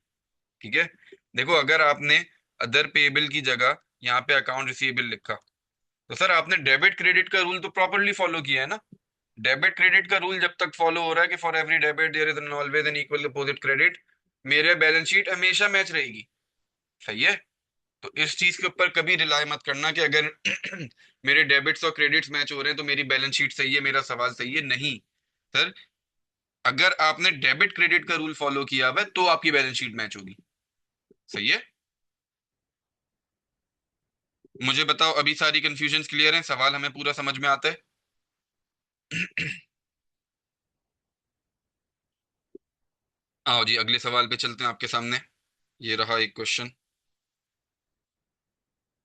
Speaker 1: ठीक है। देखो, अगर आपने अदर पेएबल की जगह यहाँ पे अकाउंट रिसीवेबल लिखा, तो सर आपने डेबिट क्रेडिट का रूल तो प्रॉपरली फॉलो किया है ना। डेबिट क्रेडिट का रूल जब तक फॉलो हो रहा है कि for every debit there is an always an equal opposite credit, मेरे बैलेंस शीट हमेशा मैच रहेगी। सही है। तो इस चीज के ऊपर कभी रिलाय मत करना कि अगर मेरे डेबिट्स और क्रेडिट्स मैच हो रहे हैं तो मेरी बैलेंस शीट सही है, मेरा सवाल सही है, नहीं। सर, अगर आपने डेबिट क्रेडिट का रूल फॉलो किया हुआ है तो आपकी बैलेंस शीट मैच होगी। सही है। मुझे बताओ, अभी सारी कंफ्यूजन क्लियर है, सवाल हमें पूरा समझ में आता है। आओ जी, अगले सवाल पे चलते हैं आपके सामने। ये रहा एक क्वेश्चन।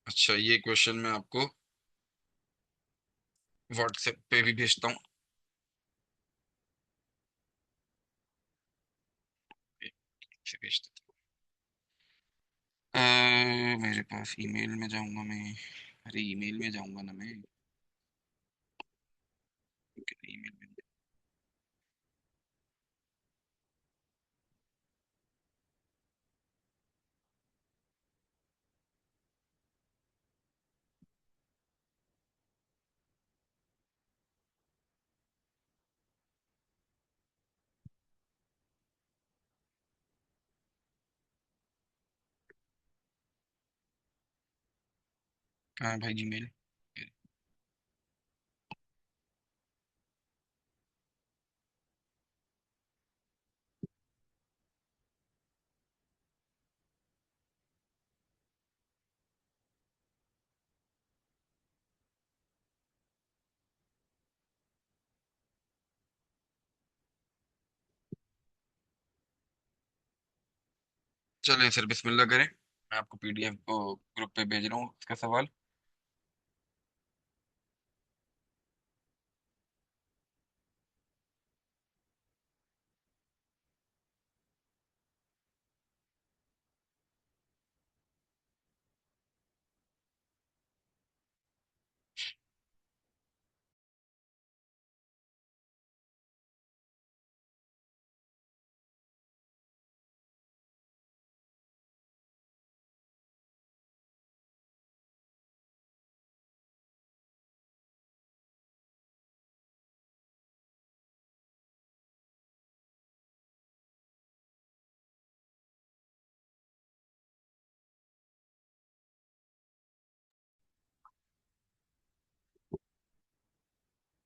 Speaker 1: अच्छा, ये क्वेश्चन मैं आपको व्हाट्सएप पे भी भेजता हूँ। से भेज देता मेरे पास ईमेल में जाऊंगा मैं। अरे ईमेल में जाऊंगा ना मैं। ईमेल में। हाँ भाई, जीमेल। चलें सर, बिस्मिल्लाह करें। मैं आपको पीडीएफ को ग्रुप पे भेज रहा हूँ इसका सवाल।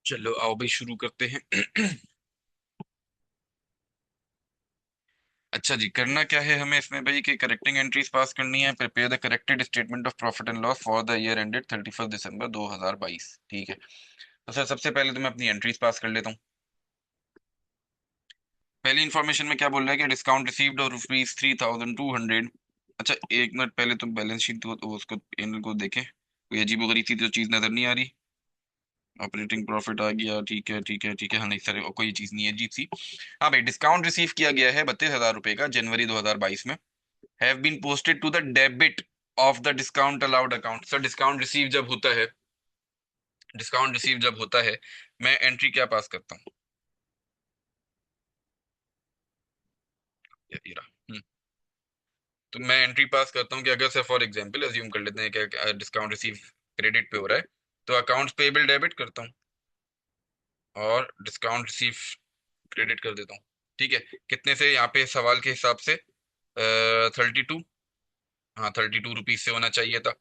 Speaker 1: चलो आओ भाई, शुरू करते हैं। अच्छा जी, करना क्या है हमें इसमें भाई, कि करेक्टिंग एंट्रीज पास करनी है। Prepare the corrected statement of profit and loss for the year ended 31 दिसंबर 2022। ठीक है। तो सर, सबसे पहले तो मैं अपनी एंट्रीज पास कर लेता हूँ। पहली इन्फॉर्मेशन में क्या बोल रहा है कि डिस्काउंट रिसीव्ड और रुपीज 3,200। अच्छा, एक मिनट पहले तो बैलेंस शीट को तो उसको इन को देखें, कोई अजीबो गरीब सी तो चीज नजर नहीं आ रही। ऑपरेटिंग प्रॉफिट आ गया, ठीक है ठीक है ठीक है। हाँ नहीं सर, कोई चीज नहीं है अजीब सी। हाँ भाई, डिस्काउंट रिसीव किया गया है 32,000 रुपए का जनवरी 2022 में। Have been posted to the debit of the discount allowed account. Sir, discount receive जब होता है डिस्काउंट रिसीव जब होता है, मैं एंट्री क्या पास करता हूँ? ये रहा। तो मैं एंट्री पास करता हूँ कि अगर से फॉर एग्जांपल अज्यूम कर लेते हैं कि डिस्काउंट रिसीव क्रेडिट पे हो रहा है, तो अकाउंट्स पेबल डेबिट करता हूँ और डिस्काउंट रिसीव क्रेडिट कर देता हूँ। ठीक है। कितने से? यहाँ पे सवाल के हिसाब से 32। हाँ, 32 रुपीज से होना चाहिए था।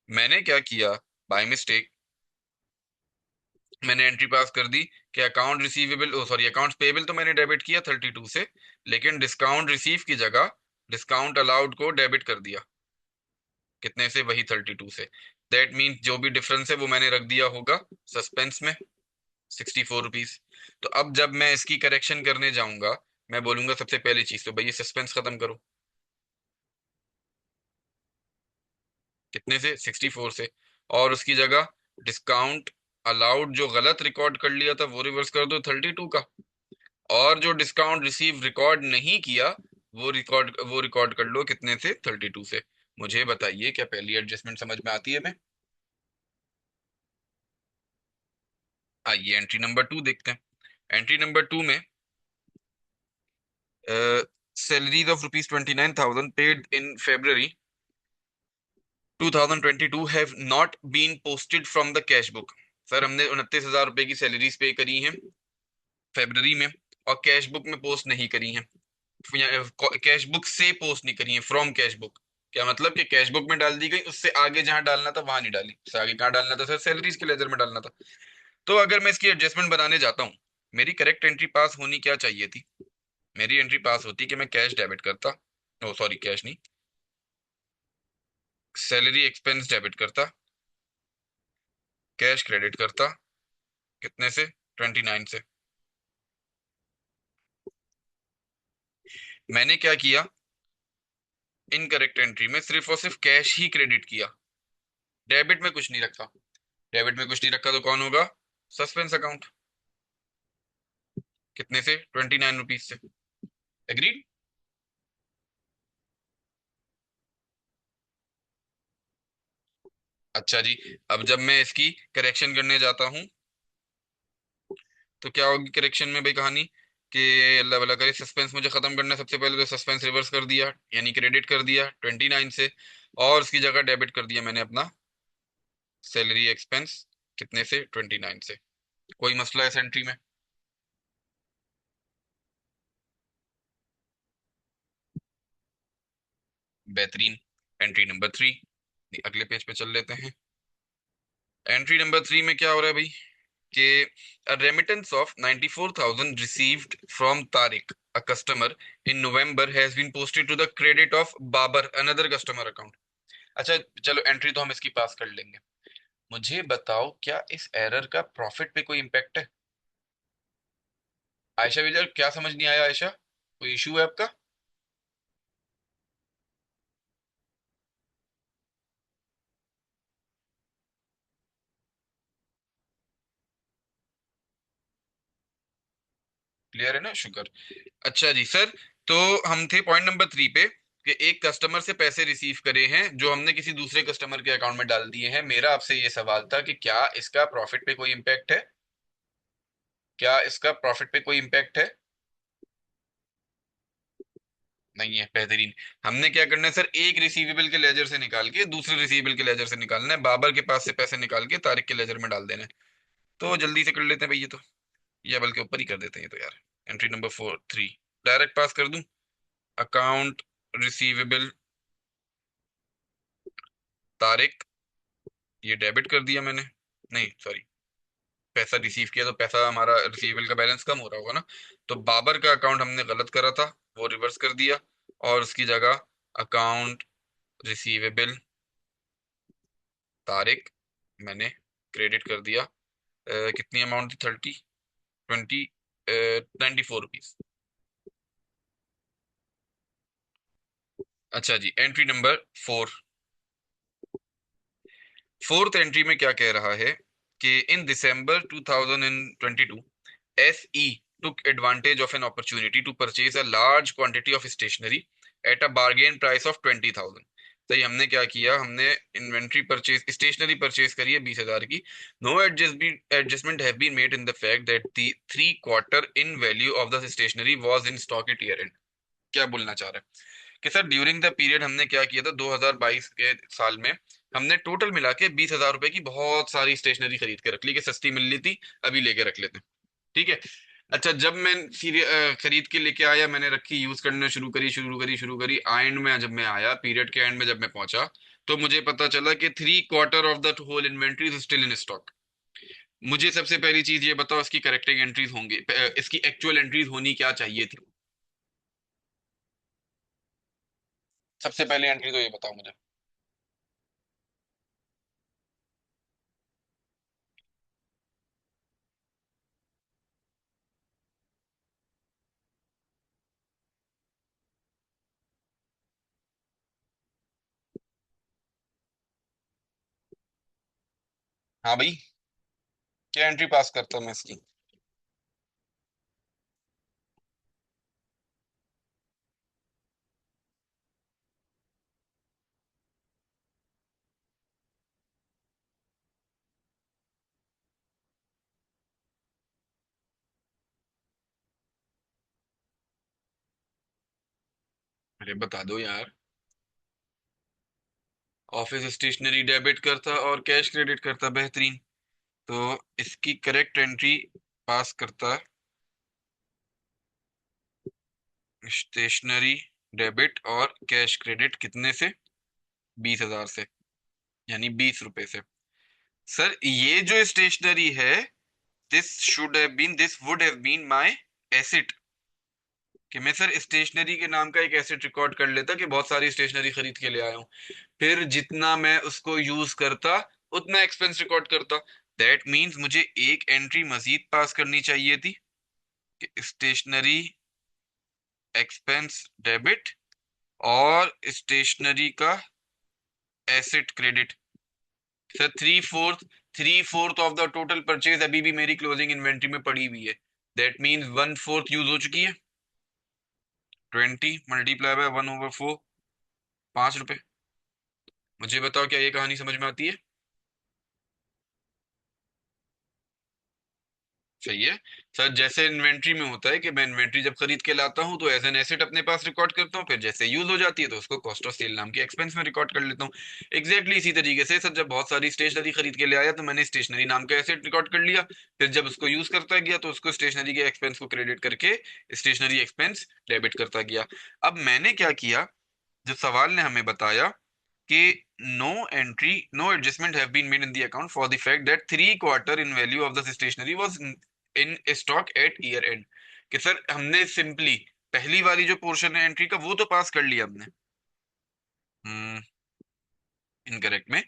Speaker 1: मैंने क्या किया, बाय मिस्टेक मैंने एंट्री पास कर दी कि अकाउंट रिसीवेबल, ओ सॉरी, अकाउंट पेबल तो मैंने डेबिट किया 32 से, लेकिन डिस्काउंट रिसीव की जगह डिस्काउंट अलाउड को डेबिट कर दिया। कितने से? वही 32 से। दैट मीन्स जो भी डिफरेंस है वो मैंने रख दिया होगा सस्पेंस में, 64 रुपीज। तो अब जब मैं इसकी करेक्शन करने जाऊंगा, मैं बोलूंगा सबसे पहली चीज तो भाई ये सस्पेंस खत्म करो। कितने से? 64 से। और उसकी जगह डिस्काउंट अलाउड जो गलत रिकॉर्ड कर लिया था वो रिवर्स कर दो 32 का। और जो डिस्काउंट रिसीव रिकॉर्ड नहीं किया वो रिकॉर्ड कर लो कितने से? 32 से। मुझे बताइए क्या पहली एडजस्टमेंट समझ में आती है? मैं आइए एंट्री नंबर 2 देखते हैं। एंट्री नंबर 2 में salaries of ₹29,000 paid in February 2022 have not been posted from the cash book. Sir हमने 29,000 रुपए की सैलरीज पे करी हैं फेब्रवरी में, और कैश बुक में पोस्ट नहीं करी हैं। कैश बुक से पोस्ट नहीं करी है, फ्रॉम कैश बुक। क्या मतलब कि कैश बुक में डाल दी गई, उससे आगे जहां डालना था वहां नहीं डाली। उससे आगे कहाँ डालना था सर? सैलरीज के लेजर में डालना था। तो अगर मैं इसकी एडजस्टमेंट बनाने जाता हूँ, मेरी करेक्ट एंट्री पास होनी क्या चाहिए थी? मेरी एंट्री पास होती कि मैं कैश डेबिट करता, ओ सॉरी कैश नहीं, सैलरी एक्सपेंस डेबिट करता, कैश क्रेडिट करता। कितने से? 29 से। मैंने क्या किया, इनकरेक्ट एंट्री में सिर्फ और सिर्फ कैश ही क्रेडिट किया, डेबिट में कुछ नहीं रखा। डेबिट में कुछ नहीं रखा तो कौन होगा? Suspense account. कितने से? 29 रुपीज से। एग्रीड? अच्छा जी। अब जब मैं इसकी करेक्शन करने जाता हूँ, तो क्या होगी करेक्शन में भाई कहानी? कि अल्लाह भला करे, सस्पेंस मुझे खत्म करना है। सबसे पहले तो सस्पेंस रिवर्स कर दिया, यानी क्रेडिट कर दिया 29 से, और उसकी जगह डेबिट कर दिया मैंने अपना सैलरी एक्सपेंस। कितने से? 29 से। कोई मसला है इस एंट्री में? बेहतरीन। एंट्री नंबर 3, अगले पेज पे चल लेते हैं। एंट्री नंबर 3 में क्या हो रहा है भाई कि a remittance of 94,000 received from Tariq, a customer, in November has been posted to the credit of Babar, another customer account। अच्छा चलो, एंट्री तो हम इसकी पास कर लेंगे। मुझे बताओ क्या इस एरर का प्रॉफिट पे कोई इम्पैक्ट है? आयशा विजय, क्या समझ नहीं आया आयशा? कोई इशू है आपका? क्लियर है ना? शुक्र। अच्छा जी सर, तो हम थे पॉइंट नंबर 3 पे कि एक कस्टमर से पैसे रिसीव करे हैं जो हमने किसी दूसरे कस्टमर के अकाउंट में डाल दिए हैं। मेरा आपसे ये सवाल था कि क्या इसका प्रॉफिट पे कोई इम्पैक्ट है? क्या इसका प्रॉफिट पे कोई इम्पैक्ट है? नहीं है। बेहतरीन। हमने क्या करना है सर, एक रिसीवेबल के लेजर से निकाल के दूसरे रिसीवेबल के लेजर से निकालना है, बाबर के पास से पैसे निकाल के तारिक के लेजर में डाल देना है। तो जल्दी से कर लेते हैं भाई ये तो, या बल्कि ऊपर ही कर देते हैं ये तो यार। एंट्री नंबर 3 डायरेक्ट पास कर दूं। अकाउंट रिसीवेबल तारिक, ये डेबिट कर दिया मैंने, नहीं सॉरी, पैसा रिसीव किया तो पैसा हमारा रिसीवेबल का बैलेंस कम हो रहा होगा ना। तो बाबर का अकाउंट हमने गलत करा था, वो रिवर्स कर दिया, और उसकी जगह अकाउंट रिसीवेबल तारिक मैंने क्रेडिट कर दिया। कितनी अमाउंट थी? 94 रुपीज। अच्छा जी, एंट्री नंबर 4। फोर्थ एंट्री में क्या कह रहा है कि इन दिसंबर 2022 SE took advantage of an opportunity to purchase a large quantity of stationery at a bargain price of 20,000। तो ये हमने क्या किया, हमने इन्वेंट्री परचेज, स्टेशनरी परचेज करी है 20,000 की। No adjustment have been made in the fact that the 3/4 in value of the stationery was in stock at year end. क्या बोलना चाह रहा है कि सर ड्यूरिंग द पीरियड हमने क्या किया था 2022 के साल में, हमने टोटल मिला के 20,000 रुपए की बहुत सारी स्टेशनरी खरीद के रख ली कि सस्ती मिल रही थी, अभी लेके रख लेते हैं। ठीक है। अच्छा, जब मैं खरीद के लेके आया, मैंने रखी, यूज करना शुरू करी एंड में जब मैं आया, पीरियड के एंड में जब मैं पहुंचा, तो मुझे पता चला कि 3/4 of the whole inventory is still in stock. मुझे सबसे पहली चीज ये बताओ, इसकी करेक्टिंग एंट्रीज होंगी, इसकी एक्चुअल एंट्रीज होनी क्या चाहिए थी? सबसे पहले एंट्री तो ये बताओ मुझे। हाँ भाई, क्या एंट्री पास करता हूँ मैं इसकी? अरे बता दो यार। ऑफिस स्टेशनरी डेबिट करता और कैश क्रेडिट करता, बेहतरीन। तो इसकी करेक्ट एंट्री पास करता स्टेशनरी डेबिट और कैश क्रेडिट, कितने से? 20,000 से, यानी 20 रुपए से। सर ये जो स्टेशनरी है, this would have been my asset. कि मैं सर स्टेशनरी के नाम का एक एसेट रिकॉर्ड कर लेता कि बहुत सारी स्टेशनरी खरीद के ले आया हूँ, फिर जितना मैं उसको यूज करता उतना एक्सपेंस रिकॉर्ड करता। दैट मीन्स मुझे एक एंट्री मजीद पास करनी चाहिए थी कि स्टेशनरी एक्सपेंस डेबिट और स्टेशनरी का asset credit. Sir 3/4 of the total purchase अभी भी मेरी क्लोजिंग इन्वेंट्री में पड़ी हुई है। दैट मीन्स 1/4 यूज हो चुकी है। 20 × 1/4, 5 रुपए। मुझे बताओ क्या ये कहानी समझ में आती है? सही है। सर जैसे इन्वेंट्री में होता है कि मैं इन्वेंट्री जब खरीद के लाता हूँ तो एज एन एसेट अपने पास रिकॉर्ड करता हूँ, फिर जैसे यूज हो जाती है तो उसको कॉस्ट ऑफ सेल नाम के एक्सपेंस में रिकॉर्ड कर लेता हूँ। एग्जैक्टली इसी तरीके से सर, जब बहुत सारी स्टेशनरी खरीद के ले आया तो मैंने स्टेशनरी नाम का एसेट रिकॉर्ड कर लिया, फिर जब उसको यूज करता गया तो उसको स्टेशनरी के एक्सपेंस को क्रेडिट करके स्टेशनरी एक्सपेंस डेबिट करता गया। अब मैंने क्या किया, जो सवाल ने हमें बताया कि no adjustment have been made in the account for the fact that 3/4 in value of the stationery was in stock at year end. कि सर हमने सिंपली पहली वाली जो पोर्शन है एंट्री का वो तो पास कर लिया हमने, इनकरेक्ट में,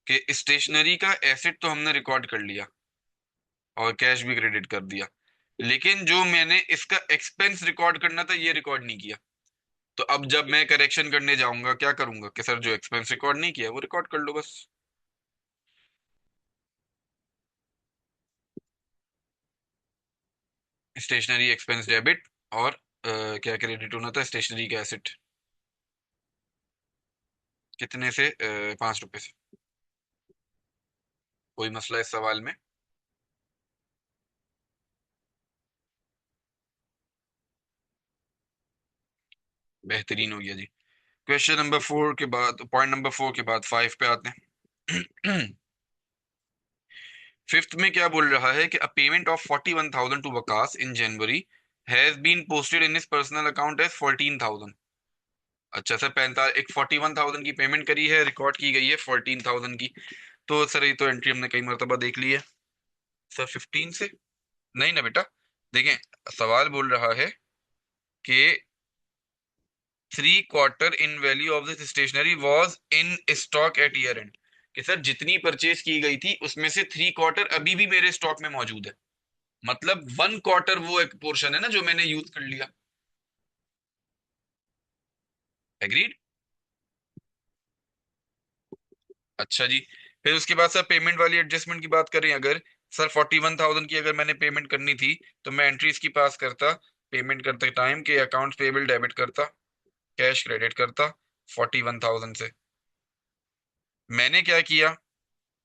Speaker 1: कि स्टेशनरी का एसेट तो हमने रिकॉर्ड कर लिया और कैश भी क्रेडिट कर दिया, लेकिन जो मैंने इसका एक्सपेंस रिकॉर्ड करना था ये रिकॉर्ड नहीं किया। तो अब जब मैं करेक्शन करने जाऊंगा क्या करूंगा कि सर जो एक्सपेंस रिकॉर्ड नहीं किया वो रिकॉर्ड कर लो बस। स्टेशनरी एक्सपेंस डेबिट और क्या क्रेडिट होना था, स्टेशनरी का एसेट। कितने से? 5 रुपए से। कोई मसला इस सवाल में? बेहतरीन हो गया जी। क्वेश्चन नंबर 4 के बाद, पॉइंट नंबर 4 के बाद 5 पे आते हैं। फिफ्थ में क्या बोल रहा है कि a payment of 41,000 to Waqas in January has been posted in his personal account as 14,000। अच्छा सर, 45, एक 41,000 की पेमेंट करी है, रिकॉर्ड की गई है 14,000 की। तो सर ये तो एंट्री हमने कई मरतबा देख ली है। सर 15 से? नहीं ना बेटा, देखें, सवाल बोल रहा है कि 3/4 in value of this stationery was in stock at year end. कि सर जितनी परचेज की गई थी उसमें से 3/4 अभी भी मेरे स्टॉक में मौजूद है। मतलब 1/4 वो एक पोर्शन है ना जो मैंने यूज कर लिया। एग्रीड? अच्छा जी। फिर उसके बाद सर पेमेंट वाली एडजस्टमेंट की बात करें अगर, सर 41,000 की अगर मैंने पेमेंट करनी थी तो मैं एंट्रीज की पास करता, पेमेंट करते टाइम के अकाउंट पेबल डेबिट करता, कैश क्रेडिट करता 41,000 से। मैंने क्या किया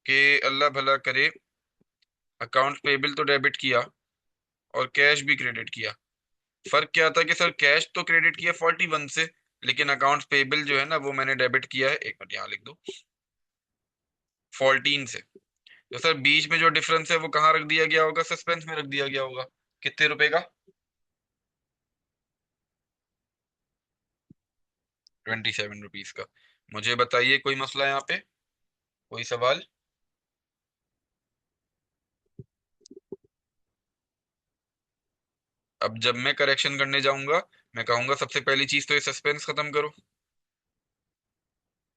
Speaker 1: कि अल्लाह भला करे, अकाउंट पेबल तो डेबिट किया और कैश भी क्रेडिट किया। फर्क क्या था कि सर कैश तो क्रेडिट किया 41 से, लेकिन अकाउंट पेबल जो है ना वो मैंने डेबिट किया है, एक मिनट यहाँ लिख दो, 14 से। तो सर बीच में जो डिफरेंस है वो कहाँ रख दिया गया होगा, सस्पेंस में रख दिया गया होगा। कितने रुपए का? 27 रुपीज का। मुझे बताइए कोई मसला यहाँ पे, कोई सवाल? अब जब मैं करेक्शन करने जाऊंगा, मैं कहूंगा सबसे पहली चीज तो ये सस्पेंस खत्म करो।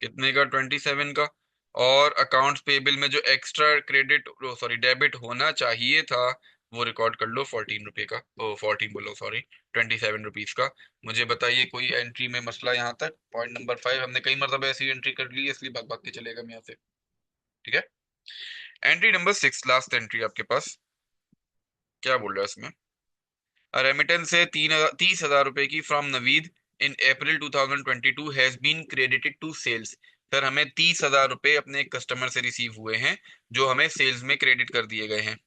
Speaker 1: कितने का? 27 का। और अकाउंट्स पेबल में जो एक्स्ट्रा क्रेडिट, सॉरी डेबिट होना चाहिए था, वो रिकॉर्ड कर लो 14 रुपए का, ओ 14 बोलो सॉरी, 27 रुपीज का। मुझे बताइए कोई एंट्री में मसला यहाँ तक? पॉइंट नंबर 5 हमने कई मरतबा ऐसी एंट्री कर ली है, इसलिए भाग भाग के चलेगा हम यहाँ से। ठीक है। एंट्री नंबर 6, लास्ट एंट्री आपके पास, क्या बोल रहा है इसमें? रेमिटेंस से 30,000 रुपए की from Naveed in April 2022 has been credited to sales. Sir हमें 30,000 रुपए अपने एक कस्टमर से रिसीव हुए हैं, जो हमें सेल्स में क्रेडिट कर दिए गए हैं।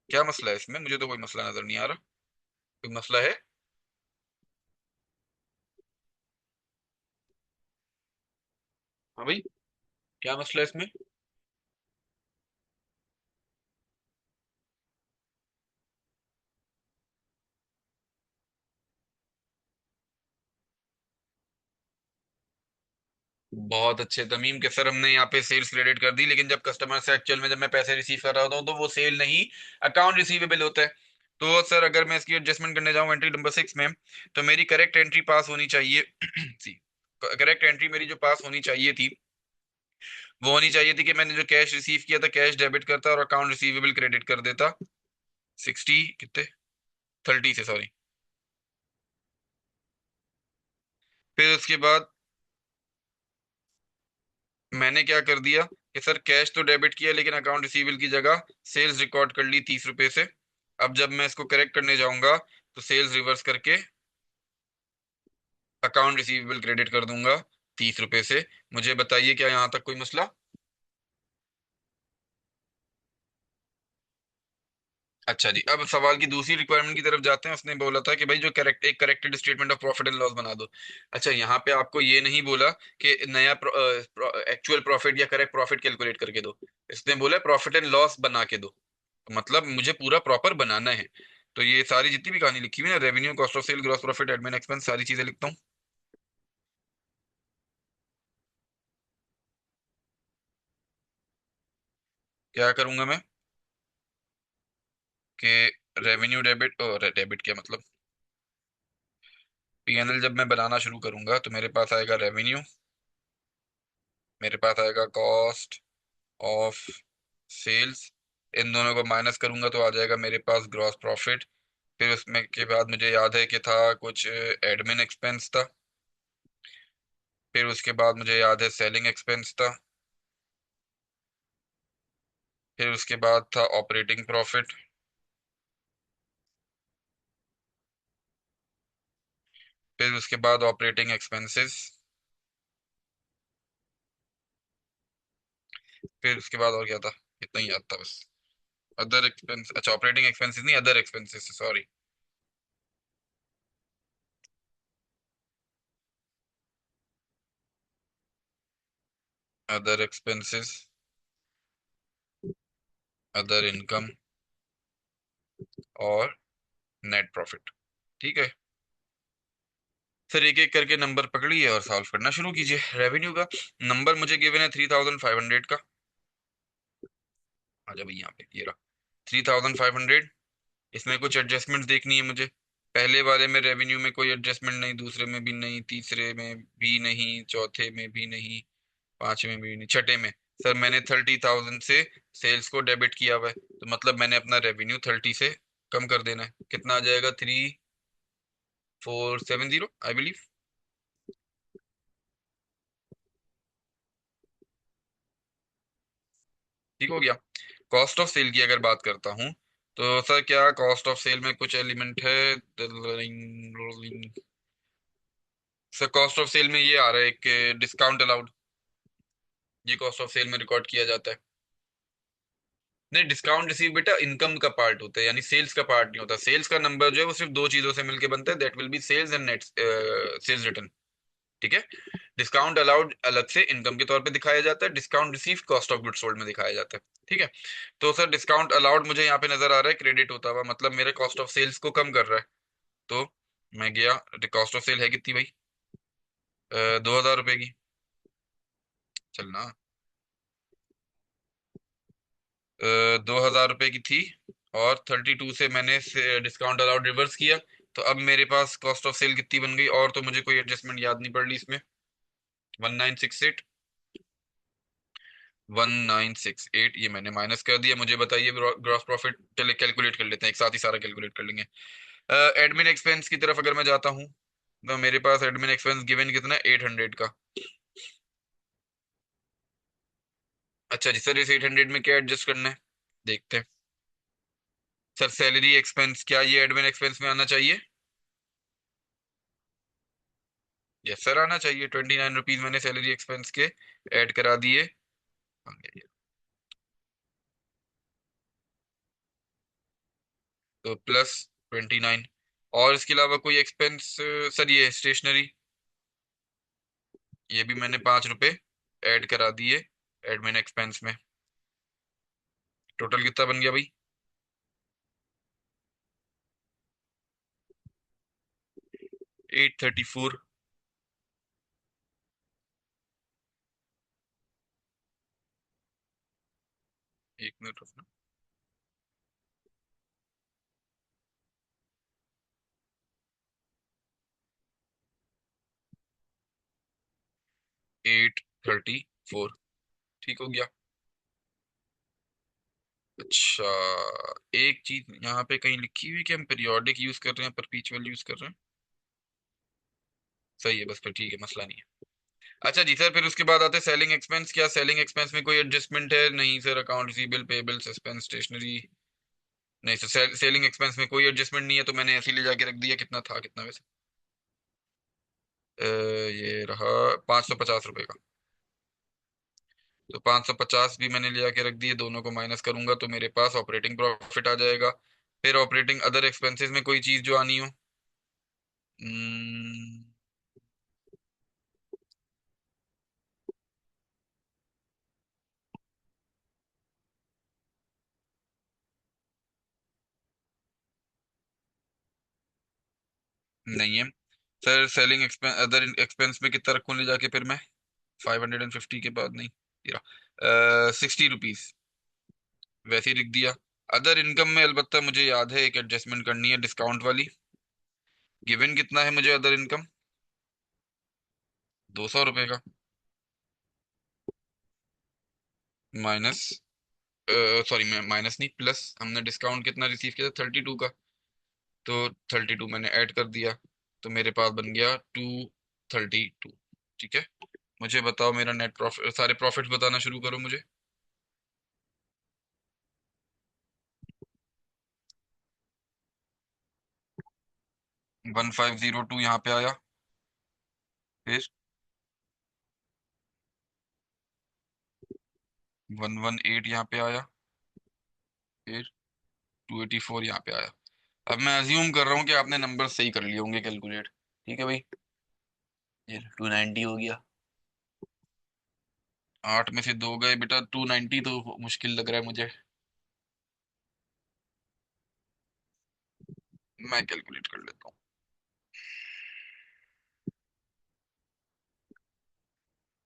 Speaker 1: क्या मसला है इसमें? मुझे तो कोई मसला नजर नहीं आ रहा। कोई मसला है? हाँ भाई, क्या मसला है इसमें? बहुत अच्छे तमीम के सर, हमने यहाँ पे सेल्स क्रेडिट कर दी, लेकिन जब कस्टमर से एक्चुअल में जब मैं पैसे रिसीव कर रहा होता हूँ तो वो सेल नहीं, अकाउंट रिसीवेबल होता है। तो सर अगर मैं इसकी एडजस्टमेंट करने जाऊँ एंट्री नंबर 6 में, तो मेरी करेक्ट एंट्री पास होनी चाहिए सी, करेक्ट एंट्री मेरी जो पास होनी चाहिए थी, वो होनी चाहिए थी कि मैंने जो कैश रिसीव किया था कैश डेबिट करता और अकाउंट रिसीवेबल क्रेडिट कर देता। 60 कितने, 30 से सॉरी। फिर उसके बाद मैंने क्या कर दिया कि सर कैश तो डेबिट किया, लेकिन अकाउंट रिसीवेबल की जगह सेल्स रिकॉर्ड कर ली 30 रुपए से। अब जब मैं इसको करेक्ट करने जाऊंगा तो सेल्स रिवर्स करके अकाउंट रिसीवेबल क्रेडिट कर दूंगा 30 रुपए से। मुझे बताइए क्या यहाँ तक कोई मसला? अच्छा जी, अब सवाल की दूसरी रिक्वायरमेंट की तरफ जाते हैं। उसने बोला था कि भाई जो करेक्ट एक corrected statement of profit and loss बना दो। अच्छा, यहाँ पे आपको ये नहीं बोला कि नया एक्चुअल प्रॉफिट या करेक्ट प्रॉफिट कैलकुलेट करके दो। इसने बोला प्रॉफिट एंड लॉस बना के दो। मतलब मुझे पूरा प्रॉपर बनाना है। तो ये सारी जितनी भी कहानी लिखी हुई है ना, revenue, cost of sale, gross profit, admin expense, सारी चीजें लिखता हूँ। क्या करूंगा मैं कि रेवेन्यू डेबिट, और डेबिट क्या मतलब, पीएनएल जब मैं बनाना शुरू करूंगा तो मेरे पास आएगा रेवेन्यू, मेरे पास आएगा कॉस्ट ऑफ सेल्स, इन दोनों को माइनस करूंगा तो आ जाएगा मेरे पास ग्रॉस प्रॉफिट। फिर उसमें के बाद मुझे याद है कि था कुछ एडमिन एक्सपेंस था। फिर उसके बाद मुझे याद है सेलिंग एक्सपेंस था। फिर उसके बाद था ऑपरेटिंग प्रॉफिट। फिर उसके बाद ऑपरेटिंग एक्सपेंसेस। फिर उसके बाद और क्या था? इतना ही याद था बस। अदर एक्सपेंस, अच्छा ऑपरेटिंग एक्सपेंसेस नहीं, other expenses, sorry. Other expenses, other income, और नेट प्रॉफिट। ठीक है। फिर एक एक करके नंबर पकड़िए और सॉल्व करना शुरू कीजिए। रेवेन्यू का नंबर मुझे गिवन है 3,500 का। आ जाओ भाई यहाँ पे, ये रहा 3,500। इसमें कुछ एडजस्टमेंट देखनी है मुझे। पहले वाले में रेवेन्यू में कोई एडजस्टमेंट नहीं, दूसरे में भी नहीं, तीसरे में भी नहीं, चौथे में भी नहीं, पांचवें में भी नहीं, छठे में। सर मैंने 30,000 से सेल्स को डेबिट किया हुआ है, तो मतलब मैंने अपना रेवेन्यू 30 से कम कर देना है। कितना आ जाएगा? 3,470 आई बिलीव। ठीक हो गया। कॉस्ट ऑफ सेल की अगर बात करता हूँ, तो सर क्या कॉस्ट ऑफ सेल में कुछ एलिमेंट है? सर कॉस्ट ऑफ सेल में ये आ रहा है एक डिस्काउंट अलाउड, ये कॉस्ट ऑफ सेल में रिकॉर्ड किया जाता है। नहीं, डिस्काउंट रिसीव बेटा इनकम का पार्ट होता है, यानी सेल्स का पार्ट नहीं होता। सेल्स का नंबर जो है वो सिर्फ दो चीजों से मिलकर बनता है, that will be sales and net sales return. ठीक है। डिस्काउंट अलाउड अलग से इनकम के तौर पे दिखाया जाता है, discount receive cost of goods sold में दिखाया जाता है। ठीक है। तो सर डिस्काउंट अलाउड मुझे यहाँ पे नजर आ रहा है क्रेडिट होता हुआ, मतलब मेरे कॉस्ट ऑफ सेल्स को कम कर रहा है। तो मैं गया, कॉस्ट ऑफ सेल है कितनी भाई? 2,000 रुपए की। चलना, 2,000 रुपए की थी, और 32 से मैंने डिस्काउंट अलाउड रिवर्स किया, तो अब मेरे पास कॉस्ट ऑफ सेल कितनी बन गई? और तो मुझे कोई एडजस्टमेंट याद नहीं पड़ रही इसमें। 1968 ये मैंने माइनस कर दिया। मुझे बताइए ग्रॉस प्रॉफिट, चलिए कैलकुलेट कर लेते हैं, एक साथ ही सारा कैलकुलेट कर लेंगे। एडमिन एक्सपेंस की तरफ अगर मैं जाता हूँ, तो मेरे पास एडमिन एक्सपेंस गिवन कितना है? 800 का। अच्छा जी सर, इस 800 में क्या एडजस्ट करना है, देखते हैं। सर सैलरी एक्सपेंस क्या ये एडमिन एक्सपेंस में आना चाहिए? यस सर, आना चाहिए। 29 रुपीज मैंने सैलरी एक्सपेंस के ऐड करा दिए। तो +29। और इसके अलावा कोई एक्सपेंस? सर ये स्टेशनरी, ये भी मैंने 5 रुपए ऐड करा दिए एडमिन एक्सपेंस में। टोटल कितना बन गया भाई? 834। एक मिनट रुकना। 834 ठीक हो गया। अच्छा, एक चीज यहाँ पे कहीं लिखी हुई है कि हम पीरियोडिक यूज कर रहे हैं, परपीचुअल यूज कर रहे हैं? सही है, बस फिर ठीक है, मसला नहीं है। अच्छा जी सर, फिर उसके बाद आते हैं सेलिंग एक्सपेंस। क्या सेलिंग एक्सपेंस में कोई एडजस्टमेंट है? नहीं sir, account receivable payable suspense stationery. नहीं सर, सेलिंग एक्सपेंस में कोई एडजस्टमेंट नहीं है, तो मैंने ऐसे ही ले जाके रख दिया। कितना था, कितना वैसे? ये रहा 550 रुपए का। तो 550 भी मैंने ले जाके रख दिए, दोनों को माइनस करूंगा तो मेरे पास ऑपरेटिंग प्रॉफिट आ जाएगा। फिर ऑपरेटिंग अदर एक्सपेंसेस में कोई चीज जो आनी हो। हम्म, नहीं है sir. Selling expense other expense में कितना रखूं ले जाके फिर मैं? 550 के बाद नहीं, ये रहा 60 रुपीज, वैसे ही लिख दिया। अदर इनकम में अलबत्ता मुझे याद है एक एडजस्टमेंट करनी है, डिस्काउंट वाली। गिवन कितना है मुझे अदर इनकम? 200 रुपए का। माइनस, सॉरी मैं माइनस नहीं, प्लस हमने डिस्काउंट कितना रिसीव किया था? 32 का। तो 32 मैंने ऐड कर दिया, तो मेरे पास बन गया 232। ठीक है। मुझे बताओ मेरा नेट प्रॉफिट, सारे प्रॉफिट्स बताना शुरू करो मुझे। 1502 यहाँ पे आया। फिर 118 यहाँ पे आया। फिर 284 यहाँ पे आया। अब मैं अज्यूम कर रहा हूँ कि आपने नंबर सही कर लिए होंगे कैलकुलेट। ठीक है भाई, ये 290 हो गया। 8 में से 2 गए बेटा, 290 तो मुश्किल लग रहा है मुझे। मैं कैलकुलेट कर लेता हूँ।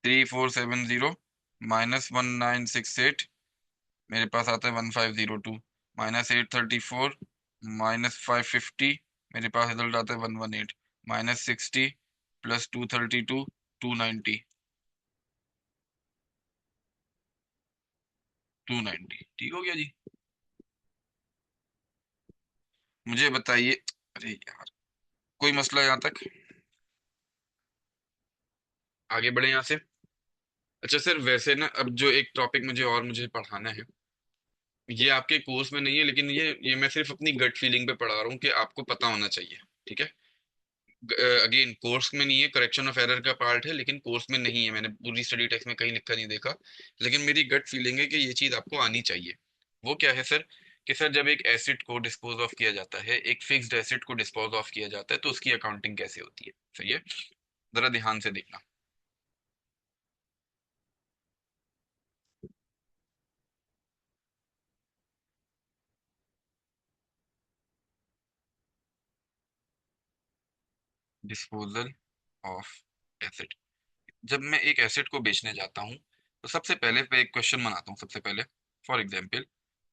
Speaker 1: 3470 -1968, मेरे पास आता है 1502। -834 -550, मेरे पास रिजल्ट आता है 118। -60 +232, 290। 290 ठीक हो गया जी। मुझे बताइए, अरे यार, कोई मसला यहाँ तक? आगे बढ़े यहाँ से। अच्छा सर, वैसे ना अब जो एक टॉपिक मुझे पढ़ाना है, ये आपके कोर्स में नहीं है, लेकिन ये मैं सिर्फ अपनी गट फीलिंग पे पढ़ा रहा हूँ कि आपको पता होना चाहिए। ठीक है। अगेन कोर्स में नहीं है, करेक्शन ऑफ एरर का पार्ट है, लेकिन कोर्स में नहीं है, मैंने पूरी स्टडी टेक्स्ट में कहीं लिखा नहीं देखा। लेकिन मेरी गट फीलिंग है कि ये चीज आपको आनी चाहिए। वो क्या है सर, कि सर जब एक एसिड को डिस्पोज ऑफ किया जाता है, एक फिक्स्ड एसिड को डिस्पोज ऑफ किया जाता है, तो उसकी अकाउंटिंग कैसे होती है, सही है? जरा ध्यान से देखना। डिस्पोजल ऑफ एसिड, जब मैं एक एसिड को बेचने जाता हूँ, तो सबसे पहले मैं एक क्वेश्चन बनाता हूँ सबसे पहले। फॉर एग्जाम्पल,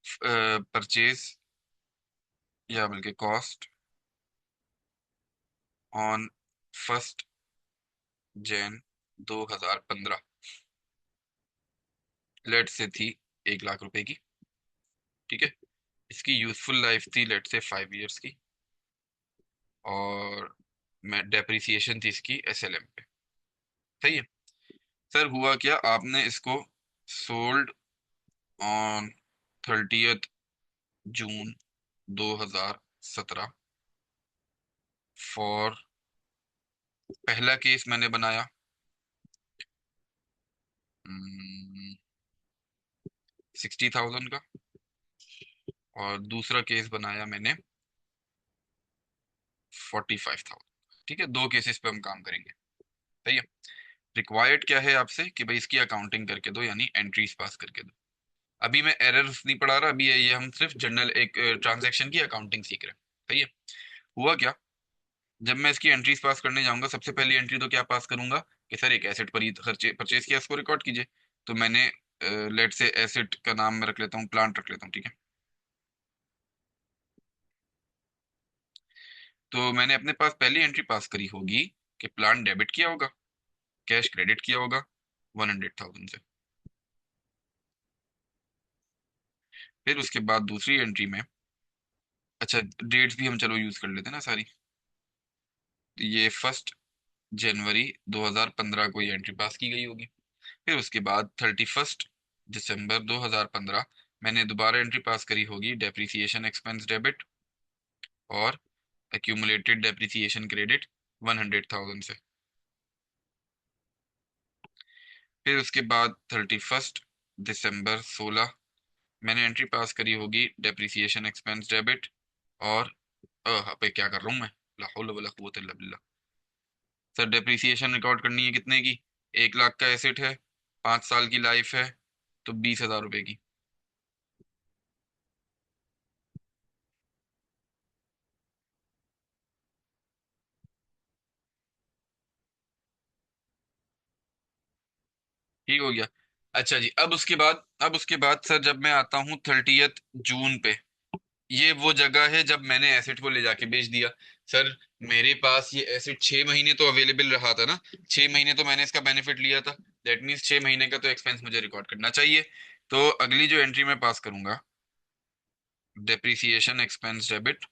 Speaker 1: परचेज या बल्कि कॉस्ट ऑन 1 जैन 2015, लेट से थी 1 लाख रुपए की, ठीक है? इसकी यूजफुल लाइफ थी लेट से 5 इयर्स की, और मैं डेप्रिसिएशन थी इसकी एसएलएम पे, सही है? सर हुआ क्या, आपने इसको सोल्ड ऑन 30 जून 2017 फॉर, पहला केस मैंने बनाया 60,000 का, और दूसरा केस बनाया मैंने 45,000। ठीक है, दो केसेस पे हम काम करेंगे, सही है? रिक्वायर्ड क्या है आपसे कि भाई इसकी अकाउंटिंग करके दो, यानी एंट्रीज पास करके दो। अभी मैं एरर्स नहीं पढ़ा रहा, अभी ये हम सिर्फ जनरल एक ट्रांजैक्शन की अकाउंटिंग सीख रहे हैं, सही है? हुआ क्या, जब मैं इसकी एंट्रीज पास करने जाऊंगा, सबसे पहली एंट्री तो क्या पास करूंगा कि सर एक एसेट पर ही खर्चे परचेज किया, इसको रिकॉर्ड कीजिए। तो मैंने लेट से एसेट का नाम मैं रख लेता हूँ, प्लांट रख लेता हूँ, ठीक है? तो मैंने अपने पास पहली एंट्री पास करी होगी कि प्लांट डेबिट किया होगा, कैश क्रेडिट किया होगा 100,000 से। फिर उसके बाद दूसरी एंट्री में, अच्छा डेट्स भी हम चलो यूज कर लेते हैं ना सारी, तो ये 1 जनवरी 2015 को ये एंट्री पास की गई होगी। फिर उसके बाद 31 दिसंबर 2015 मैंने दोबारा एंट्री पास करी होगी, डेप्रिसिएशन एक्सपेंस डेबिट और एक्यूमुलेटेड डेप्रिसिएशन क्रेडिट 100,000 से। फिर उसके बाद 31 दिसंबर 2016 मैंने एंट्री पास करी होगी, डेप्रिसिएशन एक्सपेंस डेबिट और पे क्या कर रहा हूँ मैं, ला हौला वला कुव्वता इल्ला बिल्लाह। सर डेप्रिसिएशन रिकॉर्ड करनी है कितने की, 1 लाख का एसेट है, 5 साल की लाइफ है, तो 20,000 रुपए की। ठीक हो गया। अच्छा जी, अब उसके बाद सर जब मैं आता हूँ 30 जून पे, ये वो जगह है जब मैंने एसेट को ले जाके बेच दिया। सर मेरे पास ये एसेट 6 महीने तो अवेलेबल रहा था ना, 6 महीने तो मैंने इसका बेनिफिट लिया था, दैट मीन्स 6 महीने का तो एक्सपेंस मुझे रिकॉर्ड करना चाहिए। तो अगली जो एंट्री मैं पास करूंगा, डेप्रिसिएशन एक्सपेंस डेबिट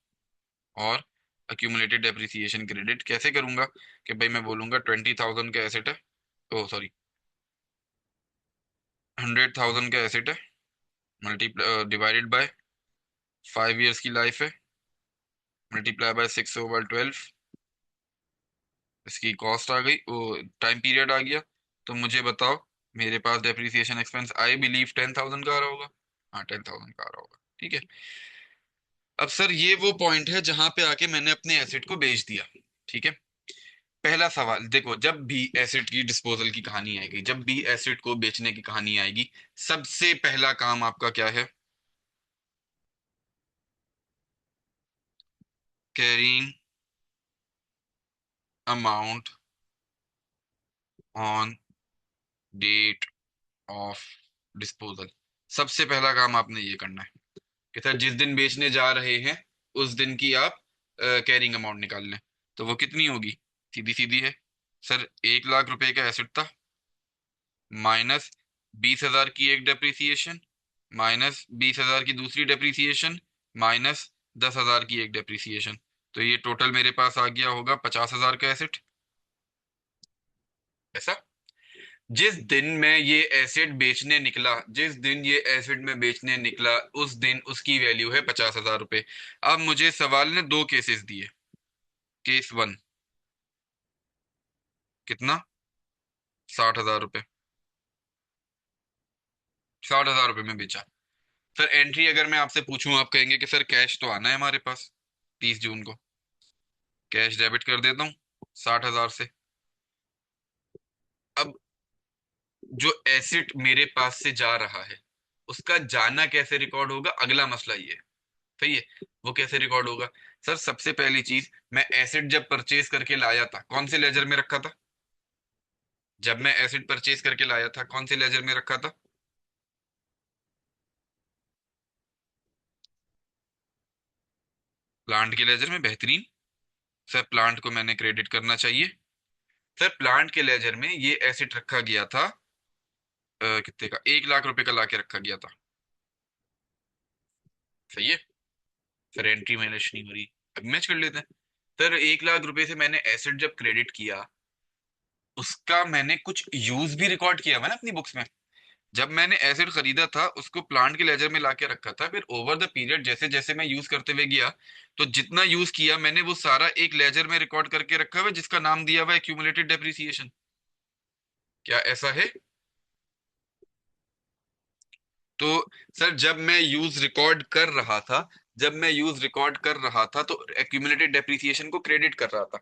Speaker 1: और अक्यूमुलेटेड डेप्रिसिएशन क्रेडिट, कैसे करूंगा कि भाई मैं बोलूंगा 20,000 का एसेट है, ओ सॉरी 100,000 का एसेट है, मल्टीप्लाई डिवाइडेड बाय 5 इयर्स की लाइफ है, मल्टीप्लाई बाय 6/12, इसकी कॉस्ट आ गई, वो टाइम पीरियड आ गया। तो मुझे बताओ, मेरे पास डेप्रिसिएशन एक्सपेंस आई बिलीव 10,000 का आ रहा होगा। हाँ 10,000 का आ रहा होगा, ठीक है? अब सर ये वो पॉइंट है जहां पे आके मैंने अपने एसेट को बेच दिया, ठीक है? पहला सवाल देखो, जब भी एसेट की डिस्पोजल की कहानी आएगी, जब भी एसेट को बेचने की कहानी आएगी, सबसे पहला काम आपका क्या है? Carrying amount on date of disposal. सबसे पहला काम आपने ये करना है कि सर जिस दिन बेचने जा रहे हैं उस दिन की आप कैरिंग अमाउंट निकाल लें। तो वो कितनी होगी, सीधी सीधी है। सर 1 लाख रुपए का एसेट था, माइनस 20,000 की एक डेप्रिसिएशन, माइनस 20,000 की दूसरी डेप्रिसिएशन, माइनस 10,000 की एक डेप्रिसिएशन, तो ये टोटल मेरे पास आ गया होगा 50,000 का एसेट। ऐसा, जिस दिन मैं ये एसेट बेचने निकला, जिस दिन ये एसेट में बेचने निकला, उस दिन उसकी वैल्यू है 50,000 रुपए। अब मुझे सवाल ने दो केसेस दिए, केस वन, कितना? 60,000 रुपये। 60,000 रुपये में बेचा। सर एंट्री अगर मैं आपसे पूछूं, आप कहेंगे कि सर कैश तो आना है हमारे पास 30 जून को, कैश डेबिट कर देता हूँ 60,000 से। अब जो एसेट मेरे पास से जा रहा है, उसका जाना कैसे रिकॉर्ड होगा, अगला मसला ये है। सही है। वो कैसे रिकॉर्ड होगा? सर सबसे पहली चीज, मैं एसेट जब परचेज करके लाया था कौन से लेजर में रखा था? जब मैं एसेट परचेज करके लाया था कौन से लेजर में रखा था? प्लांट के लेजर में। बेहतरीन। सर प्लांट को मैंने क्रेडिट करना चाहिए। सर प्लांट के लेजर में ये एसेट रखा गया था, कितने का, 1 लाख रुपए का ला के रखा गया था। सही है। सर एंट्री मैनेज नहीं हो रही। अब मैच कर लेते हैं। सर 1 लाख रुपए से मैंने एसेट जब क्रेडिट किया, उसका मैंने कुछ यूज भी रिकॉर्ड किया हुआ है ना अपनी बुक्स में। जब मैंने एसिड खरीदा था उसको प्लांट के लेजर में लाके रखा था, फिर ओवर द पीरियड जैसे जैसे मैं यूज करते हुए गया, तो जितना यूज किया मैंने वो सारा एक लेजर में रिकॉर्ड करके रखा हुआ है, जिसका नाम दिया हुआ है एक्यूमुलेटेड डेप्रिसिएशन। क्या ऐसा है? तो सर जब मैं यूज रिकॉर्ड कर रहा था तो एक्यूमुलेटेड डेप्रिसिएशन को क्रेडिट कर रहा था।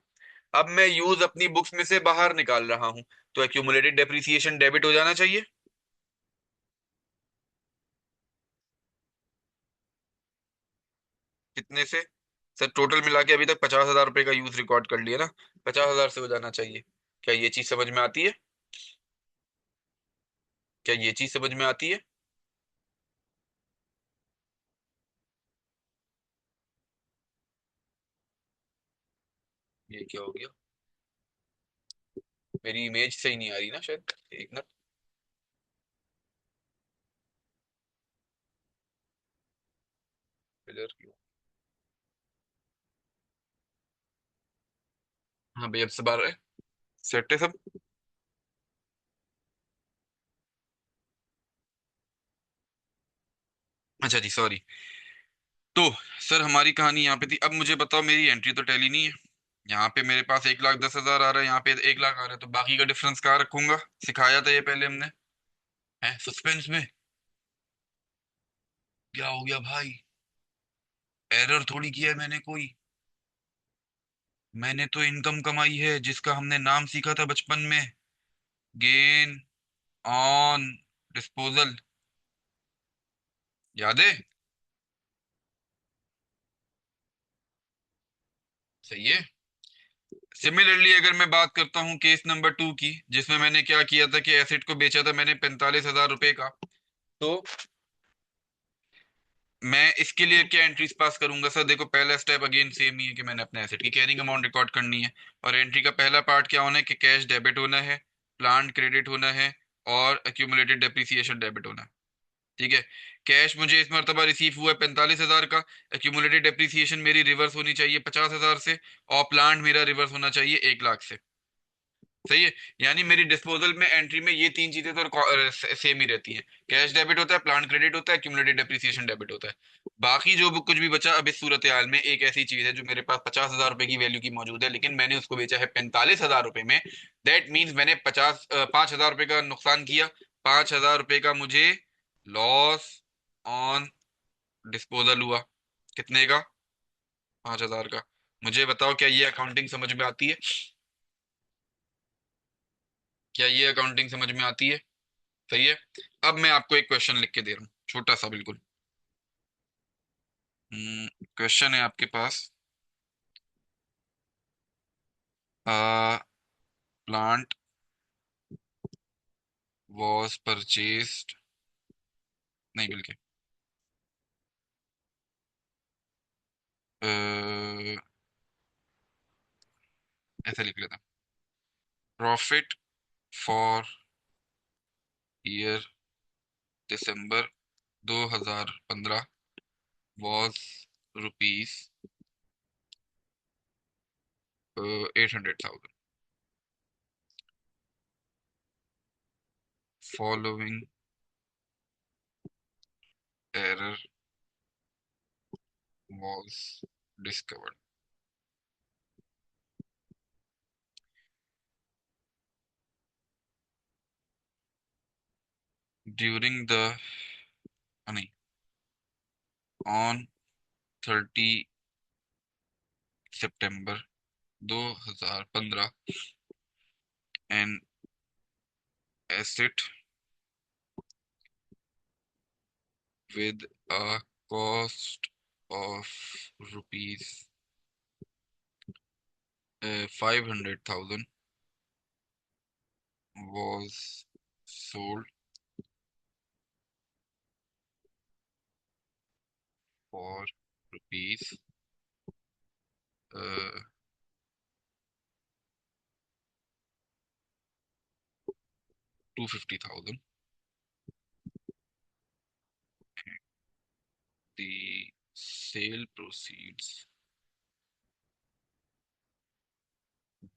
Speaker 1: अब मैं यूज अपनी बुक्स में से बाहर निकाल रहा हूं, तो एक्यूमुलेटेड डेप्रिसिएशन डेबिट हो जाना चाहिए। कितने से? सर टोटल मिला के अभी तक 50,000 रुपए का यूज रिकॉर्ड कर लिया ना, 50,000 से हो जाना चाहिए। क्या ये चीज समझ में आती है? क्या ये चीज समझ में आती है? ये क्या हो गया? मेरी इमेज सही नहीं आ रही ना शायद, एक मिनट। इधर क्यों? हाँ भैया, अब से बाहर है। सेट है सब। अच्छा जी, सॉरी। तो सर हमारी कहानी यहाँ पे थी। अब मुझे बताओ, मेरी एंट्री तो टैली नहीं है। यहाँ पे मेरे पास 1,10,000 आ रहा है, यहाँ पे 1 लाख आ रहा है, तो बाकी का डिफरेंस कहाँ रखूंगा? सिखाया था ये पहले हमने। है सस्पेंस में। क्या हो गया भाई? एरर थोड़ी किया है मैंने कोई। मैंने तो इनकम कमाई है जिसका हमने नाम सीखा था बचपन में। Gain on disposal. याद है? सही है। सिमिलरली अगर मैं बात करता हूँ केस नंबर 2 की, जिसमें मैंने क्या किया था कि एसेट को बेचा था मैंने 45,000 रुपए का, तो मैं इसके लिए क्या एंट्रीज पास करूंगा? सर देखो, पहला स्टेप अगेन सेम ही है कि मैंने अपने एसेट की कैरिंग अमाउंट रिकॉर्ड करनी है। और एंट्री का पहला पार्ट क्या होना है कि कैश डेबिट होना है, प्लांट क्रेडिट होना है, और एक्यूमुलेटेड डेप्रिसिएशन डेबिट होना है। ठीक है। कैश मुझे इस मरतबा रिसीव हुआ है 45,000 का। एक्यूमुलेटेड डेप्रिसिएशन मेरी रिवर्स होनी चाहिए 50,000 से। और प्लांट मेरा रिवर्स होना चाहिए 1 लाख से। सही है। यानी मेरी डिस्पोजल में एंट्री में ये तीन चीजें तो सेम ही रहती हैं। कैश डेबिट होता है, प्लांट क्रेडिट होता है, एक्यूमुलेटेड डेप्रिसिएशन डेबिट होता है। बाकी जो भी कुछ भी बचा अब इस सूरत हाल में, एक ऐसी चीज है जो मेरे पास 50,000 रुपए की वैल्यू की मौजूद है, लेकिन मैंने उसको बेचा है 45,000 रुपए में। दैट मीन्स मैंने 5,000 रुपए का नुकसान किया। 5,000 रुपए का मुझे लॉस ऑन डिस्पोजल हुआ। कितने का? 5,000 का। मुझे बताओ, क्या ये अकाउंटिंग समझ में आती है? क्या ये अकाउंटिंग समझ में आती है? सही है। अब मैं आपको एक क्वेश्चन लिख के दे रहा हूँ, छोटा सा बिल्कुल। क्वेश्चन है आपके पास। प्लांट वॉज परचेस्ड, नहीं बल्कि ऐसे लिख लेता हूँ। Profit for year December 2015 was rupees 800,000। Following error was discovered. During the नहीं, ऑन 30 सितंबर 2015 an asset with a cost of rupees 500,000 was sold for rupees uh, 250,000. The sale proceeds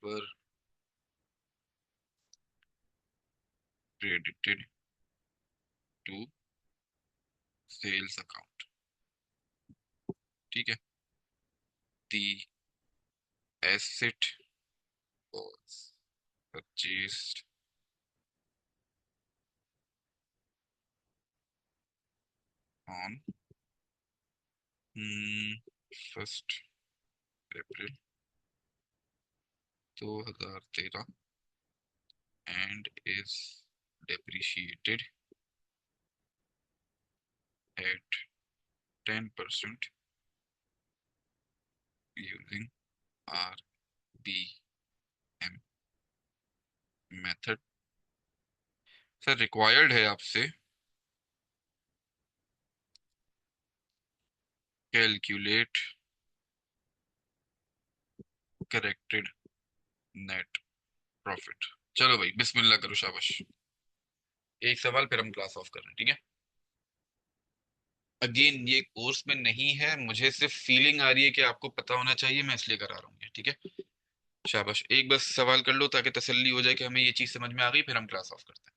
Speaker 1: were credited to sales account. ठीक है. The asset was purchased on 1 April 2013 and is depreciated at 10% using RBM method. Sir required है आपसे calculate corrected net profit. चलो भाई बिस्मिल्लाह करो, शाबाश. एक सवाल फिर हम क्लास ऑफ कर रहे हैं, ठीक है. अगेन ये कोर्स में नहीं है, मुझे सिर्फ फीलिंग आ रही है कि आपको पता होना चाहिए, मैं इसलिए करा रहा हूँ ये, ठीक है. शाबाश, एक बस सवाल कर लो ताकि तसल्ली हो जाए कि हमें ये चीज समझ में आ गई, फिर हम क्लास ऑफ करते हैं.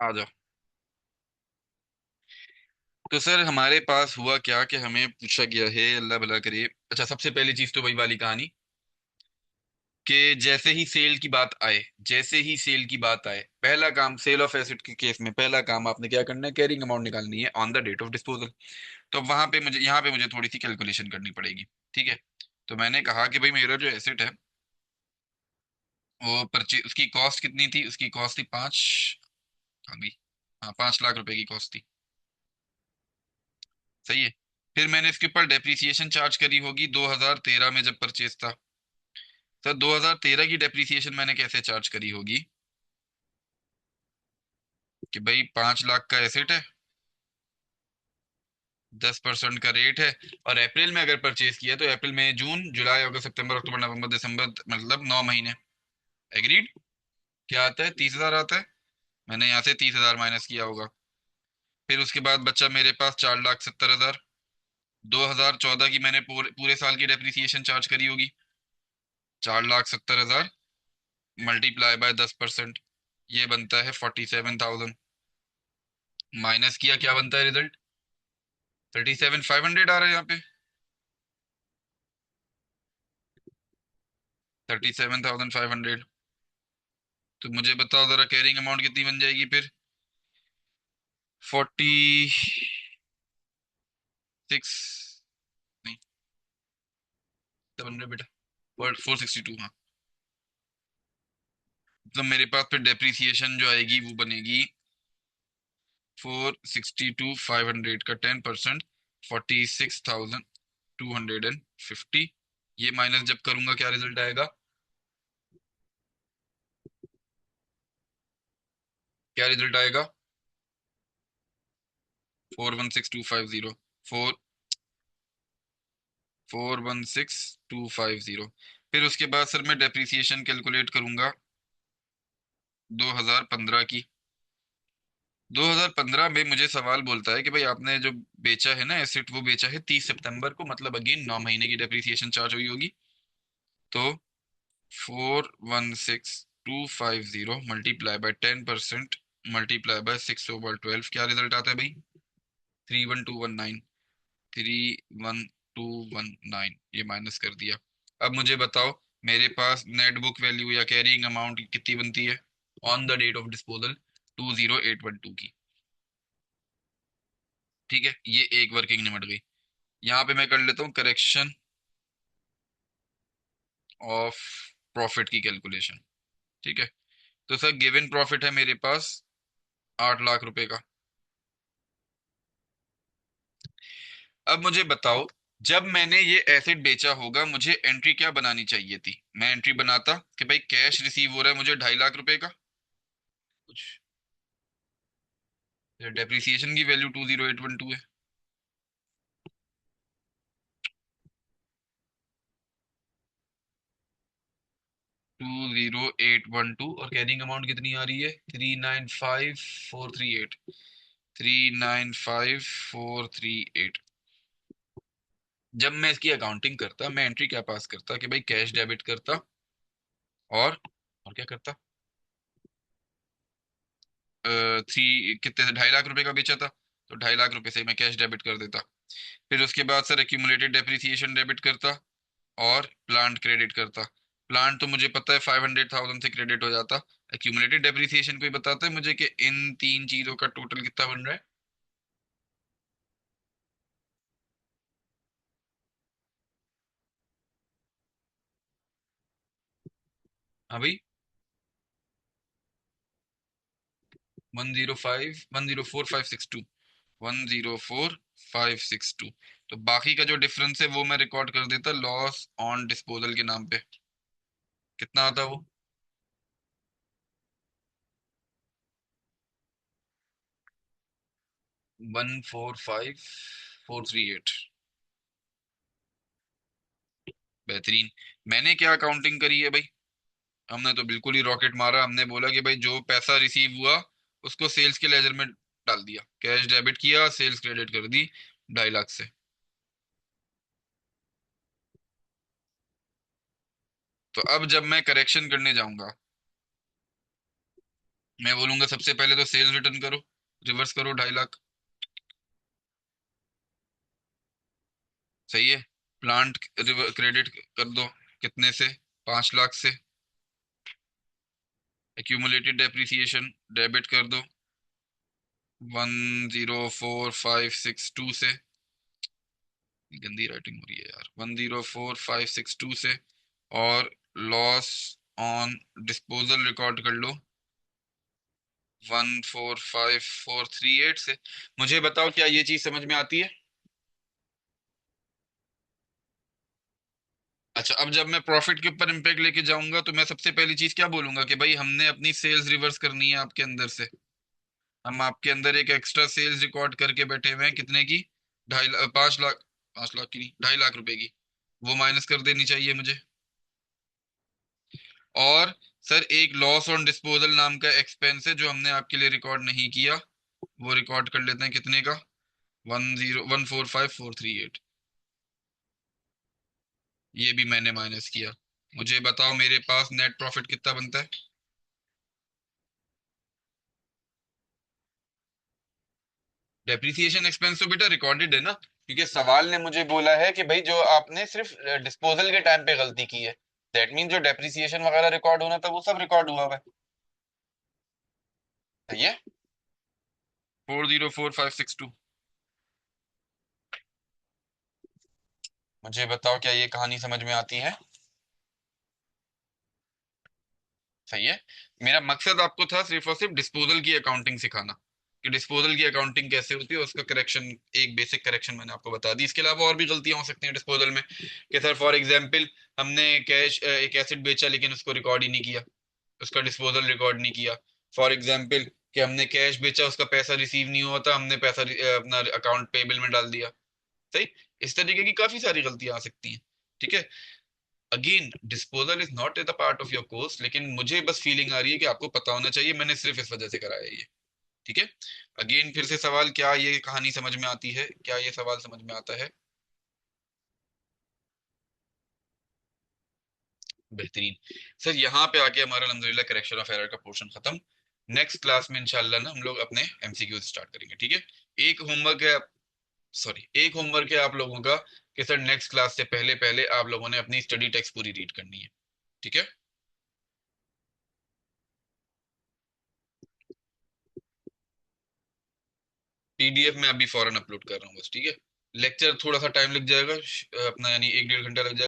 Speaker 1: आ जाओ। तो सर हमारे पास हुआ क्या कि हमें पूछा गया है, अल्लाह भला करे। अच्छा, सबसे पहली चीज तो वही वाली कहानी कि जैसे ही सेल की बात आए, जैसे ही सेल की बात आए, पहला काम सेल ऑफ एसेट के केस में पहला काम आपने क्या करना है, कैरिंग अमाउंट निकालनी है on the date of disposal. तो वहां पे मुझे, यहाँ पे मुझे थोड़ी सी कैलकुलेशन करनी पड़ेगी। ठीक है। तो मैंने कहा कि भाई मेरा जो एसेट है वो परचेज, उसकी कॉस्ट कितनी थी, उसकी कॉस्ट थी 5, आ गई, हाँ 5 लाख रुपए की कॉस्ट थी। सही है। फिर मैंने इसके ऊपर डेप्रिसिएशन चार्ज करी होगी 2013 में जब परचेज था। सर 2013 की डेप्रिसिएशन मैंने कैसे चार्ज करी होगी कि भाई 5 लाख का एसेट है, 10% का रेट है, और अप्रैल में अगर परचेज किया तो अप्रैल में जून जुलाई अगस्त सितंबर अक्टूबर नवंबर दिसंबर, मतलब 9 महीने। एग्रीड। क्या आता है, 30,000 आता है। मैंने यहाँ से 30,000 माइनस किया होगा। फिर उसके बाद बच्चा मेरे पास 4,70,000। 2014 की मैंने पूरे पूरे साल की डेप्रिसिएशन चार्ज करी होगी। 4,70,000 मल्टीप्लाई बाय 10%, ये बनता है 47,000। माइनस किया, क्या बनता है रिजल्ट, 37,500 आ रहा है यहाँ पे। 37,500। तो मुझे बताओ जरा कैरिंग अमाउंट कितनी बन जाएगी फिर। 46, नहीं 700 बेटा, 462, हाँ। तो मेरे पास फिर डेप्रिसिएशन जो आएगी वो बनेगी 462,500 का 10%, 46,250। ये माइनस जब करूंगा क्या रिजल्ट आएगा, क्या रिजल्ट आएगा, 416250, 416250। फिर उसके बाद सर मैं डेप्रिसिएशन कैलकुलेट करूंगा 2015 की। 2015 में मुझे सवाल बोलता है कि भाई आपने जो बेचा है ना एसेट, वो बेचा है 30 सितंबर को, मतलब अगेन 9 महीने की डेप्रिसिएशन चार्ज हुई होगी। तो 416250 मल्टीप्लाई बाय 10% मल्टीप्लाई बाय 6/12, क्या रिजल्ट आता है भाई, 31219। 31219, ये माइनस कर दिया। अब मुझे बताओ मेरे पास नेट बुक वैल्यू या कैरिंग अमाउंट कितनी बनती है on the date of disposal, 20812 की। ठीक है, ये एक वर्किंग निमट गई। यहाँ पे मैं कर लेता हूँ करेक्शन ऑफ प्रॉफिट की कैलकुलेशन। ठीक है। तो सर गिवन प्रॉफिट है मेरे पास 8 लाख रुपए का। अब मुझे बताओ, जब मैंने ये एसेट बेचा होगा मुझे एंट्री क्या बनानी चाहिए थी, मैं एंट्री बनाता कि भाई कैश रिसीव हो रहा है मुझे 2.5 लाख रुपए का। कुछ डेप्रिसिएशन की वैल्यू 20812 है। 20812, और कैरिंग अमाउंट कितनी आ रही है, 395,438। 395,438। जब मैं इसकी अकाउंटिंग करता मैं एंट्री क्या पास करता कि भाई कैश डेबिट करता, और क्या करता, थ्री कितने से 2.5 लाख रुपए का बेचा था, तो 2.5 लाख रुपए से मैं कैश डेबिट कर देता। फिर उसके बाद सर एक्यूमुलेटेड डेप्रिसिएशन डेबिट करता, और प्लांट क्रेडिट करता। प्लांट तो मुझे पता है 500,000 से क्रेडिट हो जाता। एक्यूमुलेटेड डेप्रिसिएशन कोई बताता है मुझे कि इन तीन चीजों का टोटल कितना बन रहा है। हाँ भाई, 104,562, 104,562। तो बाकी का जो डिफरेंस है वो मैं रिकॉर्ड कर देता लॉस ऑन डिस्पोजल के नाम पे। कितना आता वो, 145,438। बेहतरीन। मैंने क्या अकाउंटिंग करी है भाई, हमने तो बिल्कुल ही रॉकेट मारा। हमने बोला कि भाई जो पैसा रिसीव हुआ उसको सेल्स के लेजर में डाल दिया, कैश डेबिट किया, सेल्स क्रेडिट कर दी 2.5 लाख से। तो अब जब मैं करेक्शन करने जाऊंगा, मैं बोलूंगा सबसे पहले तो सेल्स रिटर्न करो, रिवर्स करो 2.5 लाख। सही है। प्लांट क्रेडिट कर दो, कितने से? 5 लाख से। एक्यूमुलेटेड डेप्रिसिएशन डेबिट कर दो 104562 से। गंदी राइटिंग हो रही है यार, 104562 से। और लॉस ऑन डिस्पोजल रिकॉर्ड कर लो 145438 से। मुझे बताओ क्या ये चीज समझ में आती है? अच्छा, अब जब मैं प्रॉफिट के ऊपर इम्पैक्ट लेके जाऊंगा तो मैं सबसे पहली चीज क्या बोलूंगा कि भाई हमने अपनी सेल्स रिवर्स करनी है आपके अंदर से। हम आपके अंदर एक एक्स्ट्रा सेल्स रिकॉर्ड करके बैठे हुए हैं, कितने की? 2.5 लाख, 5 लाख। 5 लाख की नहीं, 2.5 लाख रुपए की। वो माइनस कर देनी चाहिए मुझे। और सर एक लॉस ऑन डिस्पोजल नाम का एक्सपेंस है जो हमने आपके लिए रिकॉर्ड नहीं किया, वो रिकॉर्ड कर लेते हैं, कितने का? 10145,438। ये भी मैंने माइनस किया। मुझे बताओ मेरे पास नेट प्रॉफिट कितना बनता है? डेप्रिसिएशन एक्सपेंस तो बेटा रिकॉर्डेड है ना, क्योंकि सवाल ने मुझे बोला है कि भाई जो आपने सिर्फ डिस्पोजल के टाइम पे गलती की है, दैट मीन जो डेप्रिसिएशन वगैरह रिकॉर्ड होना था वो सब रिकॉर्ड हुआ हुआ है। सही है। 404562। मुझे बताओ क्या ये कहानी समझ में आती है? सही है। मेरा मकसद आपको था सिर्फ और सिर्फ डिस्पोजल की अकाउंटिंग सिखाना, कि डिस्पोजल की अकाउंटिंग कैसे होती है, उसका करेक्शन, एक बेसिक करेक्शन मैंने आपको बता दी। इसके अलावा और भी गलतियां हो सकती हैं डिस्पोजल में, कि सर फॉर एग्जांपल हमने कैश एक एसिड बेचा लेकिन उसको रिकॉर्ड ही नहीं किया, उसका डिस्पोजल रिकॉर्ड नहीं किया। फॉर एग्जांपल कि हमने कैश बेचा, उसका पैसा रिसीव नहीं हुआ था, हमने पैसा अपना अकाउंट पेबल में डाल दिया। सही। इस तरीके की काफी सारी गलतियां आ सकती हैं। ठीक है। Again disposal is not a the part of your course, लेकिन मुझे बस फीलिंग आ रही है कि आपको पता होना चाहिए, मैंने सिर्फ इस वजह से कराया है ये। ठीक है। अगेन फिर से सवाल, क्या ये कहानी समझ में आती है? क्या ये सवाल समझ में आता है? बेहतरीन। सर यहाँ पे आके हमारा अल्हम्दुलिल्लाह करेक्शन ऑफ एरर का पोर्शन खत्म। नेक्स्ट क्लास में इंशाल्लाह ना हम लोग अपने एमसीक्यू स्टार्ट करेंगे। ठीक है। एक होमवर्क है, सॉरी एक होमवर्क है आप लोगों का, कि सर नेक्स्ट क्लास से पहले पहले आप लोगों ने अपनी स्टडी टेक्स्ट पूरी रीड करनी है। ठीक है। पीडीएफ में अभी फौरन अपलोड कर रहा हूँ बस। ठीक है। लेक्चर थोड़ा सा टाइम लग जाएगा, अपना यानी 1 डेढ़ घंटा लग जाएगा।